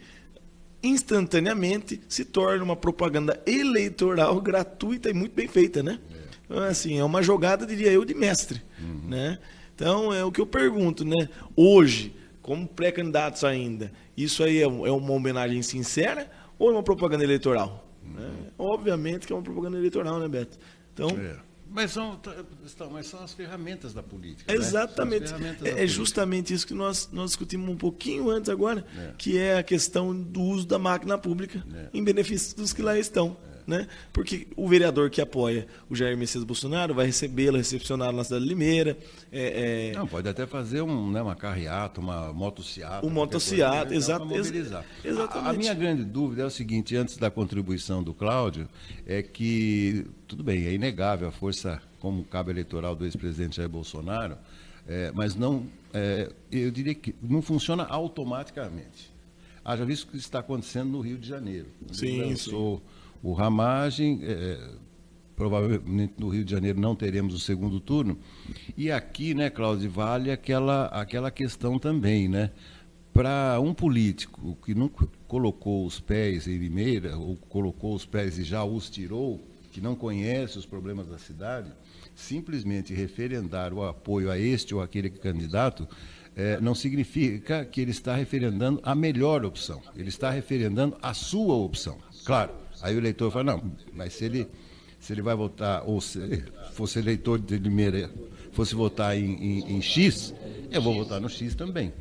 instantaneamente se torna uma propaganda eleitoral gratuita e muito bem feita, né? Então, assim, é uma jogada, diria eu, de mestre, né? Então, é o que eu pergunto, né? Hoje, como pré-candidatos ainda, isso aí é uma homenagem sincera ou é uma propaganda eleitoral? Né? Obviamente que é uma propaganda eleitoral, né, Beto? Então... Mas são as ferramentas da política. Exatamente. É justamente isso que nós discutimos um pouquinho antes agora, que é a questão do uso da máquina pública em benefício dos que lá estão. Né? Porque o vereador que apoia o Jair Messias Bolsonaro vai recebê-lo, recepcioná-lo na cidade de Limeira. Não, pode até fazer uma carreata, uma motociata. Motociata, exatamente. A minha grande dúvida é o seguinte, antes da contribuição do Cláudio, é que, tudo bem, é inegável a força como cabo eleitoral do ex-presidente Jair Bolsonaro, mas não, eu diria que não funciona automaticamente. Haja visto o que está acontecendo no Rio de Janeiro. Sim. O Ramagem, provavelmente no Rio de Janeiro não teremos o segundo turno. E aqui, né, Cláudio, vale aquela questão também, né? Para um político que nunca colocou os pés em Limeira, ou colocou os pés e já os tirou, que não conhece os problemas da cidade, simplesmente referendar o apoio a este ou aquele candidato não significa que ele está referendando a melhor opção. Ele está referendando a sua opção. Claro. Aí o eleitor fala, não, mas se ele vai votar, ou se fosse eleitor de Limeira, fosse votar em X, eu vou votar no X também,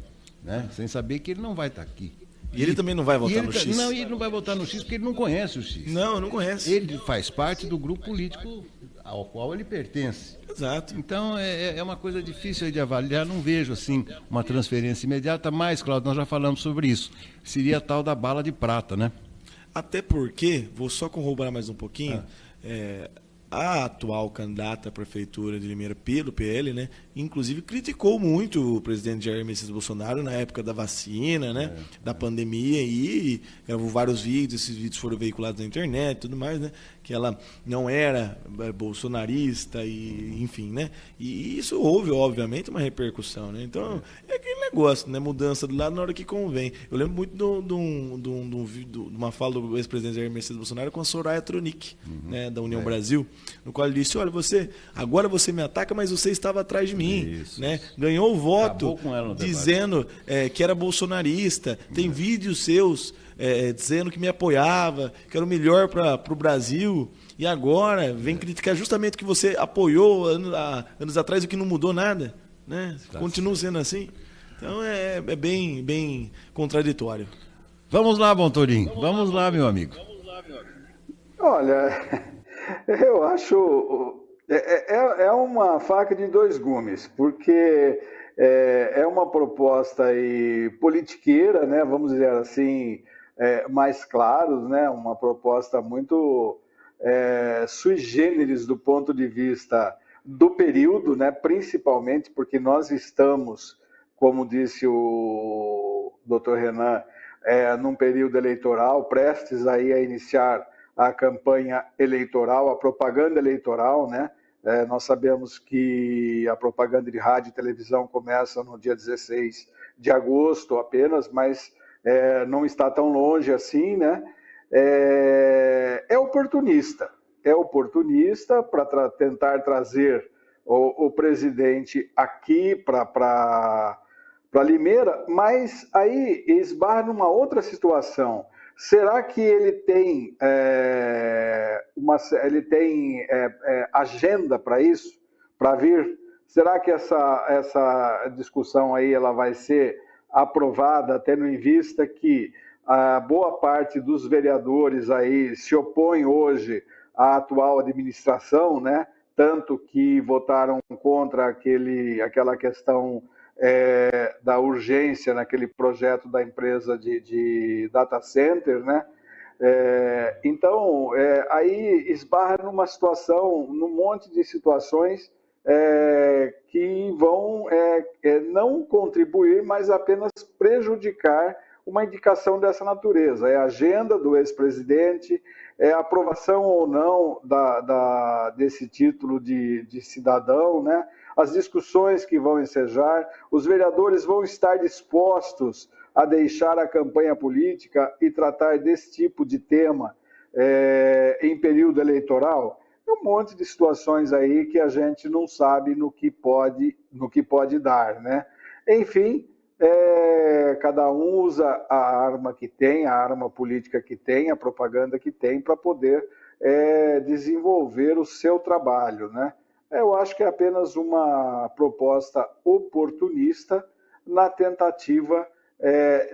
né? Sem saber que ele não vai estar aqui. E ele também não vai votar no X? Não, ele não vai votar no X porque ele não conhece o X. Não conhece. Ele faz parte do grupo político ao qual ele pertence. Exato. Então, é uma coisa difícil de avaliar, não vejo, assim, uma transferência imediata, mas, Cláudio, nós já falamos sobre isso. Seria a tal da bala de prata, né? Até porque, vou só corroborar mais um pouquinho, a atual candidata à prefeitura de Limeira pelo PL, né, inclusive criticou muito o presidente Jair Messias Bolsonaro na época da vacina, né, da pandemia, e gravou vários vídeos, esses vídeos foram veiculados na internet e tudo mais, né, que ela não era bolsonarista, e enfim, né, e isso houve, obviamente, uma repercussão, né, então é aquele negócio, né, mudança do lado na hora que convém. Eu lembro muito de uma fala do ex-presidente Jair Messias Bolsonaro com a Soraya Tronic, né, da União Brasil, no qual ele disse, olha, agora você me ataca, mas você estava atrás de mim, né? Ganhou o voto dizendo que era bolsonarista, tem vídeos seus dizendo que me apoiava, que era o melhor para o Brasil, e agora vem criticar justamente o que você apoiou anos atrás e que não mudou nada, né? Continua sendo assim. Então é bem contraditório. Vamos lá, Bontorim. Vamos lá, meu amigo. Olha, eu acho... É uma faca de dois gumes, porque é uma proposta aí politiqueira, né, vamos dizer assim, mais claros, né, uma proposta muito sui generis do ponto de vista do período, né, principalmente porque nós estamos, como disse o Dr. Renan, num período eleitoral, prestes aí a iniciar a campanha eleitoral, a propaganda eleitoral, né? Nós sabemos que a propaganda de rádio e televisão começa no dia 16 de agosto apenas, mas não está tão longe assim, né? É oportunista, é oportunista para tentar trazer o presidente aqui para Limeira, mas aí esbarra numa outra situação. Será que ele tem, agenda para isso, para vir? Será que essa discussão aí ela vai ser aprovada, tendo em vista que a boa parte dos vereadores aí se opõe hoje à atual administração, né? Tanto que votaram contra aquela questão da urgência naquele projeto da empresa de data center, né? Então, aí esbarra numa situação, num monte de situações que vão não contribuir, mas apenas prejudicar uma indicação dessa natureza. É a agenda do ex-presidente, é a aprovação ou não desse título de cidadão, né? As discussões que vão ensejar, os vereadores vão estar dispostos a deixar a campanha política e tratar desse tipo de tema em período eleitoral. É um monte de situações aí que a gente não sabe no que pode dar, né? Enfim, cada um usa a arma que tem, a arma política que tem, a propaganda que tem para poder desenvolver o seu trabalho, né? Eu acho que é apenas uma proposta oportunista na tentativa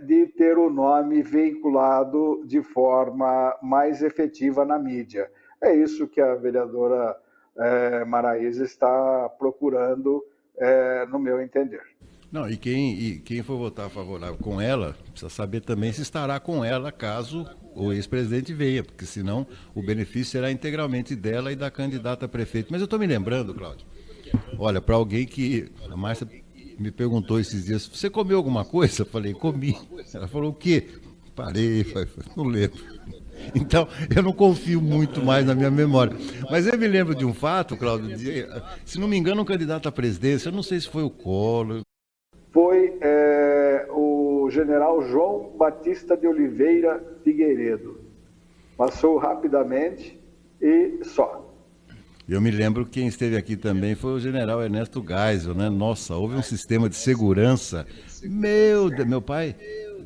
de ter o nome veiculado de forma mais efetiva na mídia. É isso que a vereadora Maraísa está procurando, no meu entender. Não, e quem for votar favorável com ela, precisa saber também se estará com ela caso o ex-presidente venha, porque senão o benefício será integralmente dela e da candidata a prefeito. Mas eu estou me lembrando, Cláudio, olha, para alguém que a Márcia me perguntou esses dias, você comeu alguma coisa? Eu falei, comi. Ela falou, o quê? Parei, não lembro. Então, eu não confio muito mais na minha memória. Mas eu me lembro de um fato, Cláudio, se não me engano, um candidato à presidência, eu não sei se foi o Collor. Foi o general João Batista de Oliveira Figueiredo. Passou rapidamente e só. Eu me lembro que quem esteve aqui também foi o general Ernesto Geisel, né? Nossa, houve um sistema de segurança. Meu pai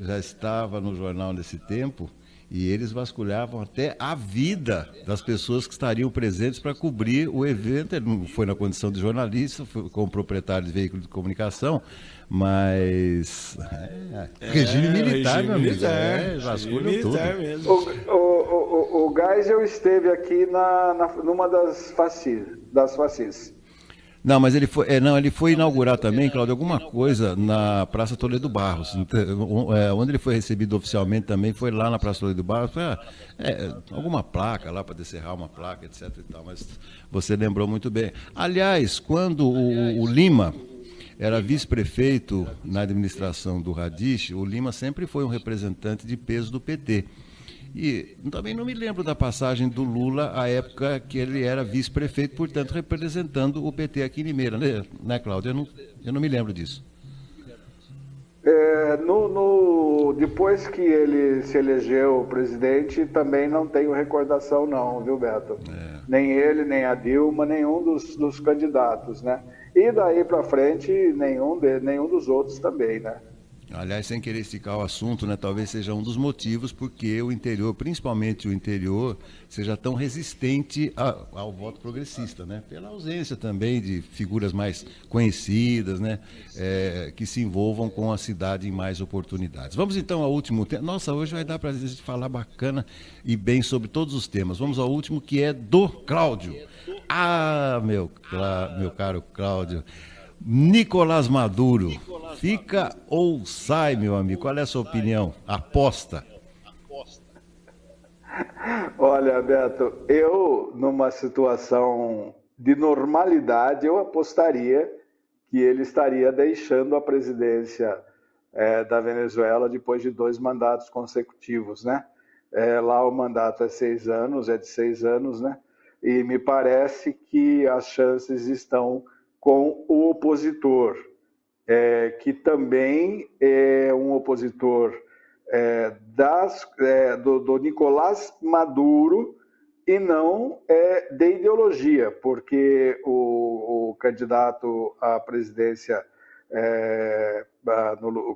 já estava no jornal nesse tempo e eles vasculhavam até a vida das pessoas que estariam presentes para cobrir o evento. Ele não foi na condição de jornalista, foi como proprietário de veículo de comunicação, mas regime militar, meu amigo. Vasculham tudo. O Geisel esteve aqui numa das facis. Não, mas ele foi inaugurar também, Cláudio, alguma coisa na Praça Toledo Barros. Onde ele foi recebido oficialmente também foi lá na Praça Toledo Barros. Alguma placa lá para descerrar uma placa, etc. e tal, mas você lembrou muito bem. Aliás, quando o Lima era vice-prefeito na administração do Radiche, o Lima sempre foi um representante de peso do PT. E também não me lembro da passagem do Lula à época que ele era vice-prefeito, portanto, representando o PT aqui em Limeira, né, Cláudio? Eu não me lembro disso. Depois que ele se elegeu presidente, também não tenho recordação não, viu, Beto? Nem ele, nem a Dilma, nenhum dos candidatos, né? E daí para frente, nenhum dos outros também, né? Aliás, sem querer esticar o assunto, né, talvez seja um dos motivos porque o interior, principalmente o interior, seja tão resistente ao voto progressista, né? Pela ausência também de figuras mais conhecidas, né, que se envolvam com a cidade em mais oportunidades. Vamos então ao último tema. Nossa, hoje vai dar para a gente falar bacana e bem sobre todos os temas. Vamos ao último, que é do Cláudio. Meu caro Cláudio. Nicolás Maduro, fica ou sai, meu amigo? Qual é a sua opinião? Aposta. Olha, Beto, eu, numa situação de normalidade, eu apostaria que ele estaria deixando a presidência da Venezuela depois de 2 mandatos consecutivos, né? Lá o mandato é de 6 anos, né? E me parece que as chances estão com o opositor, que também é um opositor do Nicolás Maduro e não de ideologia, porque o candidato à presidência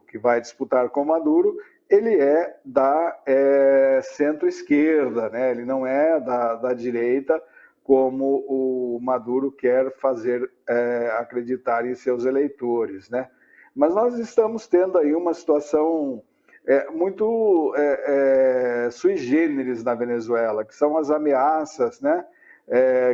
que vai disputar com Maduro, ele é da centro-esquerda, né? Ele não é da direita, como o Maduro quer fazer acreditar em seus eleitores, né? Mas nós estamos tendo aí uma situação muito sui generis na Venezuela, que são as ameaças, né?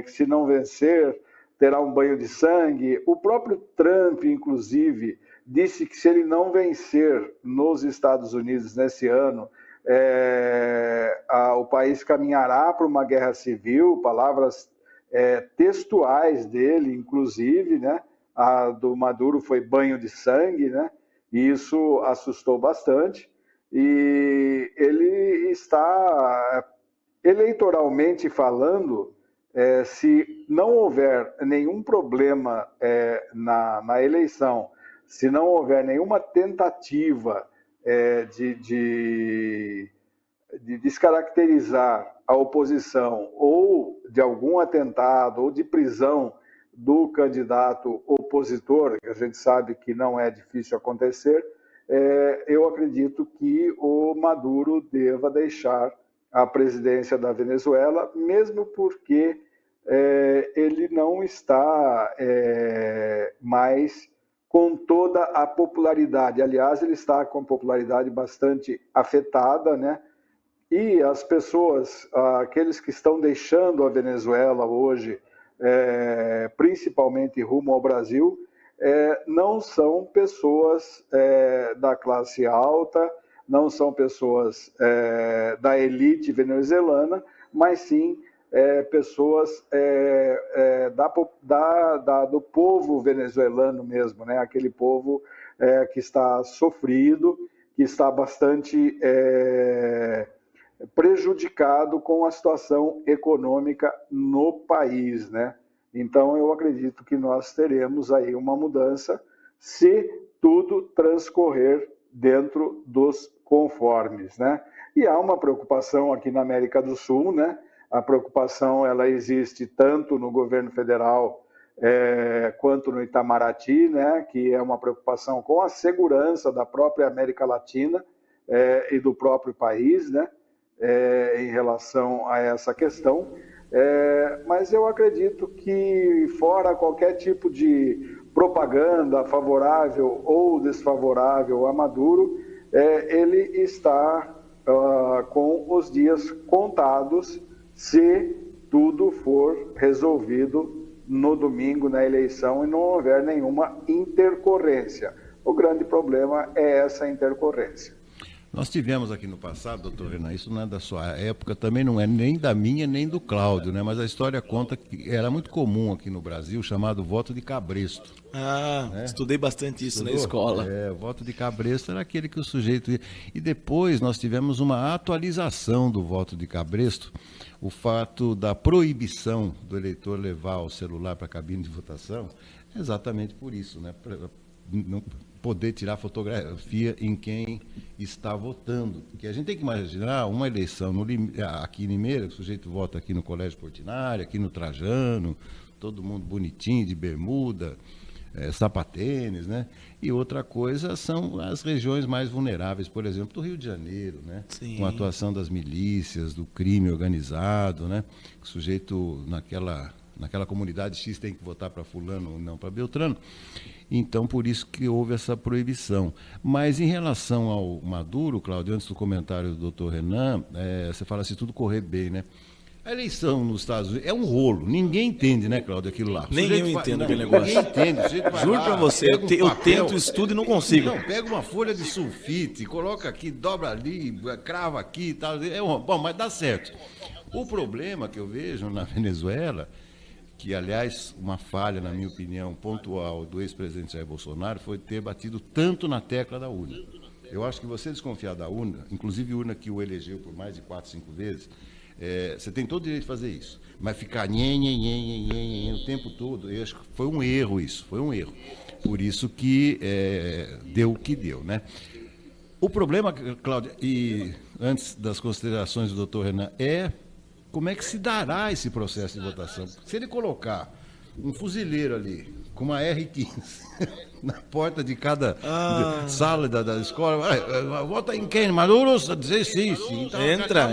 Que se não vencer, terá um banho de sangue. O próprio Trump, inclusive, disse que se ele não vencer nos Estados Unidos nesse ano, o país caminhará para uma guerra civil, palavras textuais dele, inclusive, né? A do Maduro foi banho de sangue, né? E isso assustou bastante. E ele está, eleitoralmente falando, se não houver nenhum problema na eleição, se não houver nenhuma tentativa de descaracterizar a oposição, ou de algum atentado, ou de prisão do candidato opositor, que a gente sabe que não é difícil acontecer, eu acredito que o Maduro deva deixar a presidência da Venezuela, mesmo porque ele não está mais com toda a popularidade. Aliás, ele está com a popularidade bastante afetada, né? E as pessoas, aqueles que estão deixando a Venezuela hoje, principalmente rumo ao Brasil, não são pessoas da classe alta, não são pessoas da elite venezuelana, mas sim pessoas do povo venezuelano mesmo, né? Aquele povo que está sofrido, que está bastante prejudicado com a situação econômica no país, né? Então, eu acredito que nós teremos aí uma mudança se tudo transcorrer dentro dos conformes, né? E há uma preocupação aqui na América do Sul, né? A preocupação, ela existe tanto no governo federal quanto no Itamaraty, né? Que é uma preocupação com a segurança da própria América Latina e do próprio país, né? Em relação a essa questão. Mas eu acredito que, fora qualquer tipo de propaganda favorável ou desfavorável a Maduro, ele está com os dias contados se tudo for resolvido no domingo na eleição e não houver nenhuma intercorrência. O grande problema é essa intercorrência. Nós tivemos aqui no passado, doutor Renan, isso não é da sua época, também não é nem da minha nem do Cláudio, né? Mas a história conta que era muito comum aqui no Brasil, chamado voto de cabresto. Né? Estudei bastante isso na escola. O voto de cabresto era aquele que o sujeito ia... E depois nós tivemos uma atualização do voto de cabresto, o fato da proibição do eleitor levar o celular para a cabine de votação, exatamente por isso, né? Não poder tirar fotografia em quem está votando. Porque a gente tem que imaginar uma eleição aqui em Limeira, o sujeito vota aqui no Colégio Portinari, aqui no Trajano, todo mundo bonitinho, de bermuda, sapatênis, né? E outra coisa são as regiões mais vulneráveis, por exemplo, do Rio de Janeiro, né? Sim. Com a atuação das milícias, do crime organizado, né? O sujeito naquela comunidade X tem que votar para fulano ou não para Beltrano. Então, por isso que houve essa proibição. Mas em relação ao Maduro, Cláudio, antes do comentário do doutor Renan, você fala se tudo correr bem, né? A eleição nos Estados Unidos é um rolo. Ninguém entende, né, Cláudio, aquilo lá. Nem eu entendo aquele negócio. Ninguém entende. Juro para você, eu tento, estudo e não consigo. Não, pega uma folha de sulfite, coloca aqui, dobra ali, crava aqui e tal. Bom, mas dá certo. O problema que eu vejo na Venezuela, que, aliás, uma falha, na minha opinião, pontual do ex-presidente Jair Bolsonaro, foi ter batido tanto na tecla da urna. Eu acho que você desconfiar da urna, inclusive urna que o elegeu por mais de 4, 5 vezes, você tem todo o direito de fazer isso. Mas ficar nhen, o tempo todo, eu acho que foi um erro isso, foi um erro. Por isso que deu o que deu, né? O problema, Cláudia, e antes das considerações do doutor Renan, como é que se dará esse processo de votação. Se ele colocar um fuzileiro ali, com uma R-15, na porta de cada sala da escola, vota em quem? Maduro? Dizer sim. Então, Entra.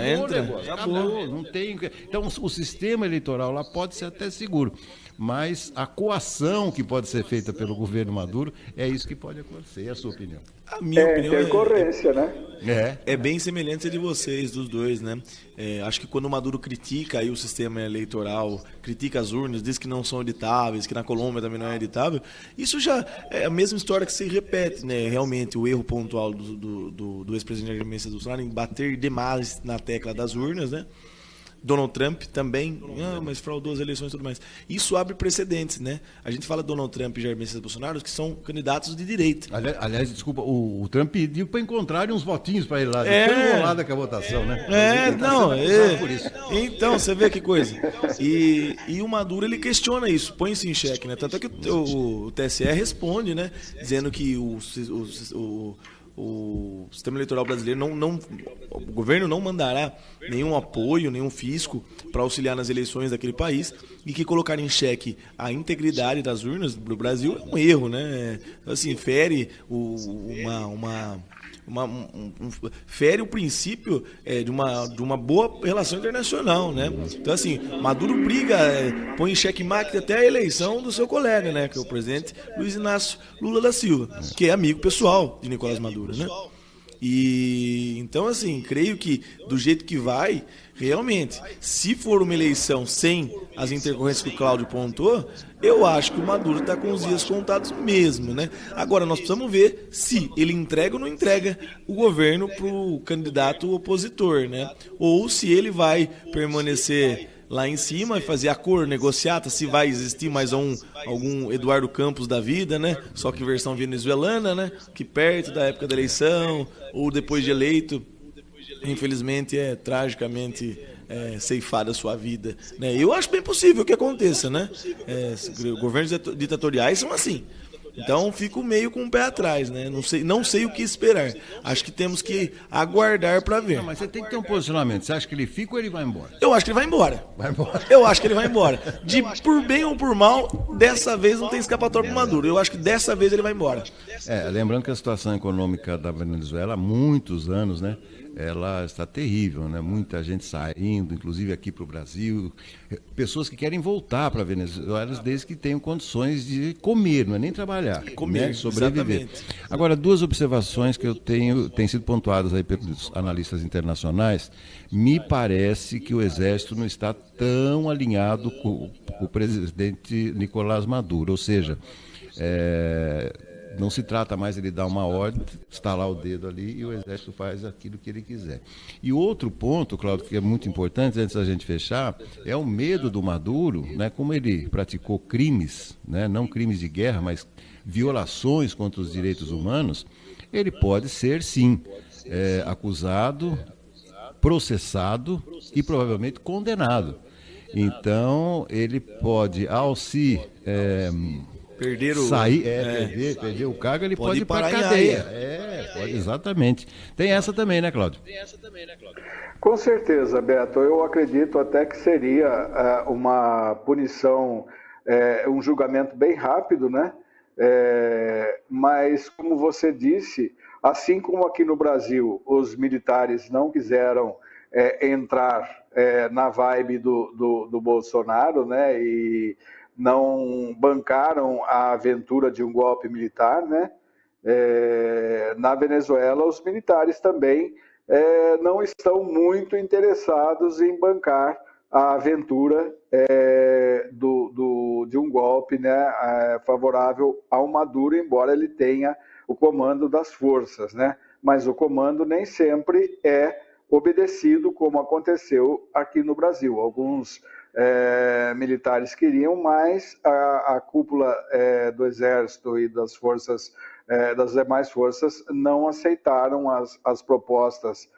Acabou. Não tem... Então, o sistema eleitoral lá pode ser até seguro, mas a coação que pode ser feita pelo governo Maduro é isso que pode acontecer. E a sua opinião? A minha opinião intercorrência, né? É bem semelhante a de vocês, dos dois, né? Acho que quando o Maduro critica aí o sistema eleitoral, critica as urnas, diz que não são editáveis, que na Colômbia também não é editável, isso já é a mesma história que se repete, né? Realmente, o erro pontual do ex-presidente Jair Messias Bolsonaro em bater demais na tecla das urnas, né? Donald Trump também, mas fraudou as eleições e tudo mais. Isso abre precedentes, né? A gente fala Donald Trump e Jair Messias Bolsonaro, que são candidatos de direita. Aliás, desculpa, o Trump pediu para encontrarem uns votinhos para ele lá. Foi enrolada com a votação, né? Por isso. Então, você vê que coisa. E o Maduro, ele questiona isso, põe-se em xeque, né? Tanto é que o TSE responde, né? Dizendo que o sistema eleitoral brasileiro o governo não mandará nenhum apoio, nenhum fisco para auxiliar nas eleições daquele país, e que colocar em xeque a integridade das urnas do Brasil é um erro, né? Assim, fere fere o princípio de uma boa relação internacional, né? Então, assim, Maduro põe em xeque-mate até a eleição do seu colega, né? Que é o presidente Luiz Inácio Lula da Silva, que é amigo pessoal de Nicolás Maduro, né? E então, assim, creio que do jeito que vai, realmente, se for uma eleição sem as intercorrências que o Cláudio pontuou, eu acho que o Maduro está com os dias contados mesmo, né? Agora, nós precisamos ver se ele entrega ou não entrega o governo para o candidato opositor, né? Ou se ele vai permanecer lá em cima e fazer acordo, negociata, se vai existir mais algum Eduardo Campos da vida, né? Só que versão venezuelana, né? Que perto da época da eleição, ou depois de eleito, infelizmente tragicamente ceifada a sua vida, né? Eu acho bem possível que aconteça, né? Governos ditatoriais são assim. Então fico meio com o pé atrás, né? Não sei o que esperar. Acho que temos que aguardar para ver. Não, mas você tem que ter um posicionamento. Você acha que ele fica ou ele vai embora? Eu acho que ele vai embora. Vai embora. Eu acho que ele vai embora. Por bem ou por mal, dessa vez não tem escapatória pro Maduro. Eu acho que dessa vez ele vai embora. Lembrando que a situação econômica da Venezuela há muitos anos, né? Ela está terrível, né? Muita gente saindo, inclusive aqui para o Brasil. Pessoas que querem voltar para a Venezuela desde que tenham condições de comer, não é nem trabalhar, comer, né? Sobreviver. Exatamente. Agora, duas observações que têm sido pontuadas aí pelos analistas internacionais. Me parece que o Exército não está tão alinhado com o presidente Nicolás Maduro, ou seja, não se trata mais de ele dar uma ordem, estalar o dedo ali e o Exército faz aquilo que ele quiser. E outro ponto, Cláudio, que é muito importante, antes da gente fechar, é o medo do Maduro, né, como ele praticou crimes, né, não crimes de guerra, mas violações contra os direitos humanos, ele pode ser, sim, acusado, processado e provavelmente condenado. Então, ele pode, ao se... perder o cargo, ele pode ir para a cadeia. Pode, exatamente. Tem essa também, né, Cláudio? Com certeza, Beto. Eu acredito até que seria uma punição, um julgamento bem rápido, né? Mas, como você disse, assim como aqui no Brasil os militares não quiseram entrar na vibe do Bolsonaro, né? E não bancaram a aventura de um golpe militar, né? Na Venezuela, os militares também não estão muito interessados em bancar a aventura de um golpe, né, favorável ao Maduro, embora ele tenha o comando das forças, né? Mas o comando nem sempre é obedecido, como aconteceu aqui no Brasil. Alguns militares queriam, mas a cúpula do Exército e das forças, das demais forças, não aceitaram as propostas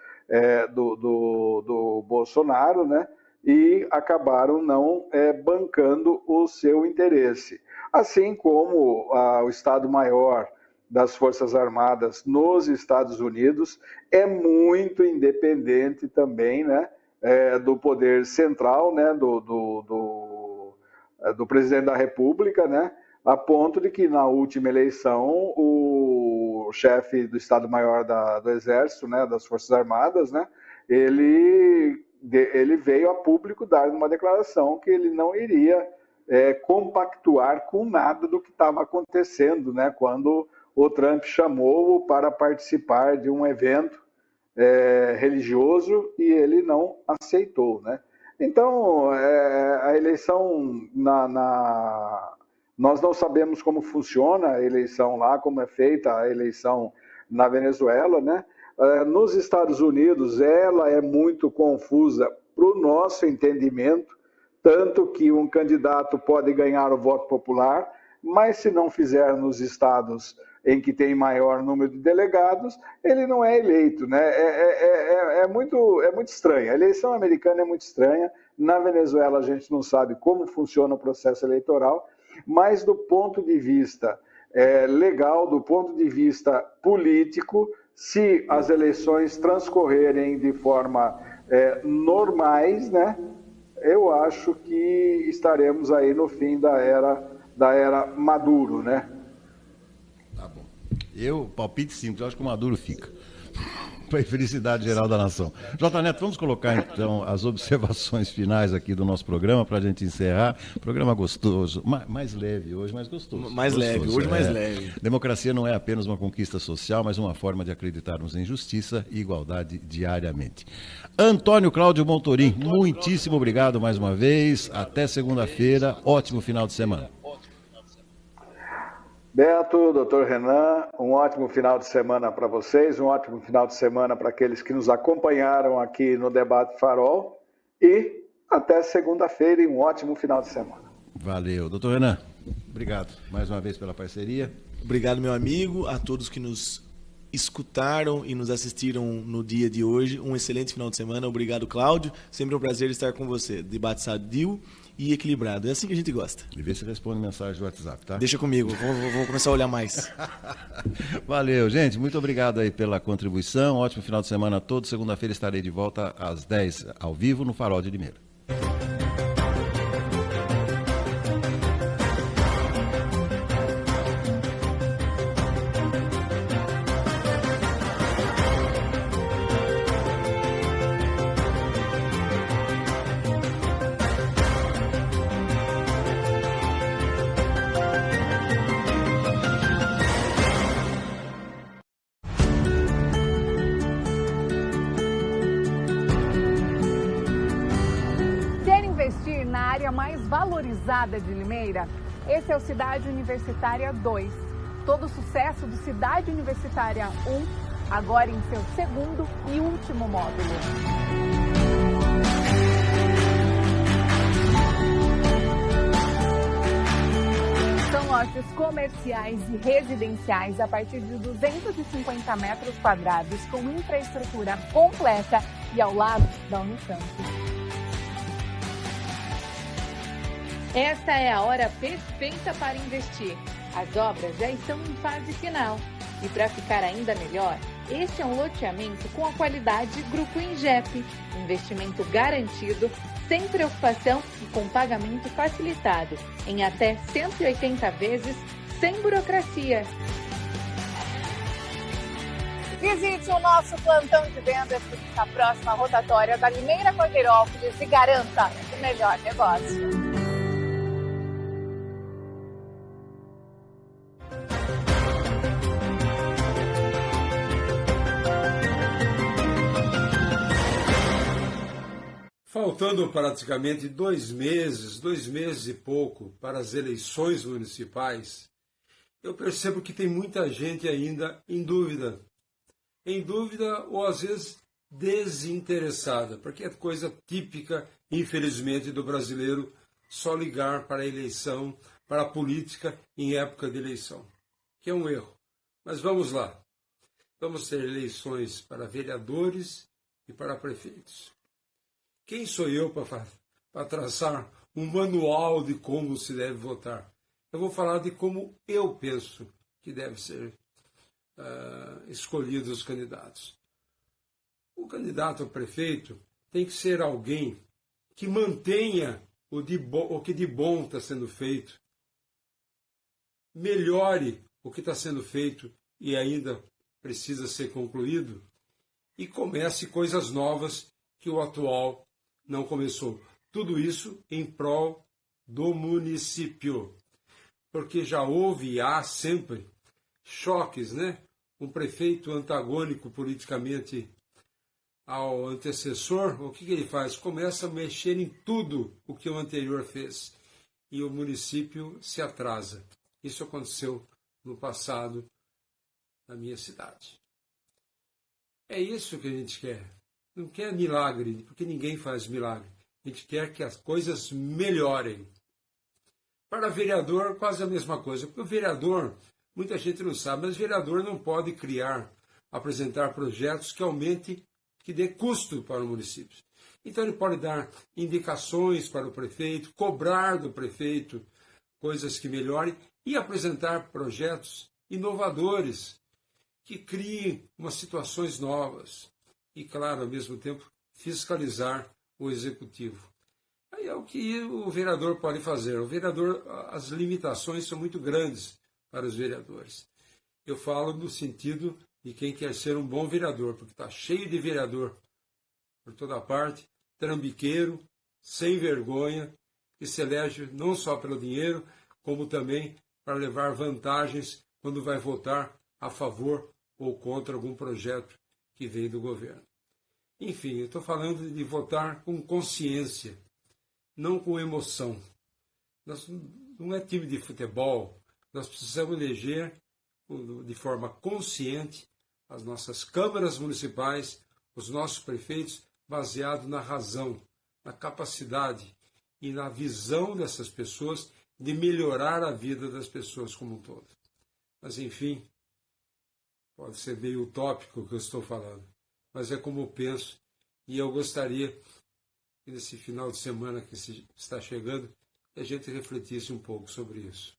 do Bolsonaro, né? E acabaram não bancando o seu interesse. Assim como o Estado-Maior das Forças Armadas nos Estados Unidos é muito independente também, né? do poder central, né, do presidente da República, né, a ponto de que na última eleição o chefe do Estado-Maior do Exército, né, das Forças Armadas, né, ele veio a público dar uma declaração que ele não iria compactuar com nada do que estava acontecendo, né, quando o Trump chamou-o para participar de um evento religioso e ele não aceitou, né? Então, a eleição nós não sabemos como funciona a eleição lá, como é feita a eleição na Venezuela, né? Nos Estados Unidos, ela é muito confusa para o nosso entendimento, tanto que um candidato pode ganhar o voto popular, mas se não fizer nos estados em que tem maior número de delegados, ele não é eleito, né? É muito estranho. A eleição americana é muito estranha. Na Venezuela a gente não sabe como funciona o processo eleitoral, mas do ponto de vista legal, do ponto de vista político, se as eleições transcorrerem de forma normais, né? Eu acho que estaremos aí no fim da era Maduro, né? Tá bom. Palpite simples, eu acho que o Maduro fica. Para a felicidade geral da nação. J. Neto, vamos colocar então as observações finais aqui do nosso programa para a gente encerrar. Programa gostoso, mais leve hoje, mais gostoso. Mais leve, hoje mais leve. Democracia não é apenas uma conquista social, mas uma forma de acreditarmos em justiça e igualdade diariamente. Antônio Cláudio Montorim, muitíssimo obrigado mais uma vez. Até segunda-feira. Ótimo final de semana. Beto, doutor Renan, um ótimo final de semana para vocês, um ótimo final de semana para aqueles que nos acompanharam aqui no Debate Farol e até segunda-feira e um ótimo final de semana. Valeu. Doutor Renan, obrigado mais uma vez pela parceria. Obrigado, meu amigo, a todos que nos escutaram e nos assistiram no dia de hoje. Um excelente final de semana. Obrigado, Cláudio. Sempre um prazer estar com você. Debate sadio e equilibrado. É assim que a gente gosta. E vê se responde mensagem do WhatsApp, tá? Deixa comigo, vou começar a olhar mais. Valeu, gente. Muito obrigado aí pela contribuição. Ótimo final de semana a todos. Segunda-feira estarei de volta às 10 ao vivo no Farol de Limeira. Mais valorizada de Limeira, esse é o Cidade Universitária 2. Todo o sucesso do Cidade Universitária 1, agora em seu segundo e último módulo. São lojas comerciais e residenciais a partir de 250 metros quadrados, com infraestrutura completa e ao lado da Unicamp. Esta é a hora perfeita para investir. As obras já estão em fase final. E para ficar ainda melhor, este é um loteamento com a qualidade Grupo Ingep. Investimento garantido, sem preocupação e com pagamento facilitado. Em até 180 vezes, sem burocracia. Visite o nosso plantão de vendas que está próximo à rotatória da Limeira Cordeirópolis e garanta o melhor negócio. Faltando praticamente 2 meses e pouco para as eleições municipais, eu percebo que tem muita gente ainda em dúvida ou às vezes desinteressada, porque é coisa típica, infelizmente, do brasileiro só ligar para a eleição, para a política em época de eleição, que é um erro. Mas vamos lá, vamos ter eleições para vereadores e para prefeitos. Quem sou eu para traçar um manual de como se deve votar? Eu vou falar de como eu penso que deve ser escolhidos os candidatos. O candidato a prefeito tem que ser alguém que mantenha o que de bom está sendo feito, melhore o que está sendo feito e ainda precisa ser concluído, e comece coisas novas que o atual não começou. Tudo isso em prol do município, porque já houve e há sempre choques, né? Um prefeito antagônico politicamente ao antecessor, o que ele faz? Começa a mexer em tudo o que o anterior fez e o município se atrasa. Isso aconteceu no passado na minha cidade. É isso que a gente quer. Não quer milagre, porque ninguém faz milagre. A gente quer que as coisas melhorem. Para vereador, quase a mesma coisa. Porque o vereador, muita gente não sabe, mas o vereador não pode apresentar projetos que aumente, que dê custo para o município. Então ele pode dar indicações para o prefeito, cobrar do prefeito coisas que melhorem e apresentar projetos inovadores que criem umas situações novas e, claro, ao mesmo tempo, fiscalizar o executivo. Aí é o que o vereador pode fazer. O vereador, as limitações são muito grandes para os vereadores. Eu falo no sentido de quem quer ser um bom vereador, porque está cheio de vereador por toda parte, trambiqueiro, sem vergonha, que se elege não só pelo dinheiro, como também para levar vantagens quando vai votar a favor ou contra algum projeto que vem do governo. Enfim, eu estou falando de votar com consciência, não com emoção. Não é time de futebol, nós precisamos eleger de forma consciente as nossas câmaras municipais, os nossos prefeitos, baseado na razão, na capacidade e na visão dessas pessoas de melhorar a vida das pessoas como um todo. Mas, enfim, pode ser meio utópico o que eu estou falando, mas é como eu penso, e eu gostaria que nesse final de semana que está chegando, a gente refletisse um pouco sobre isso.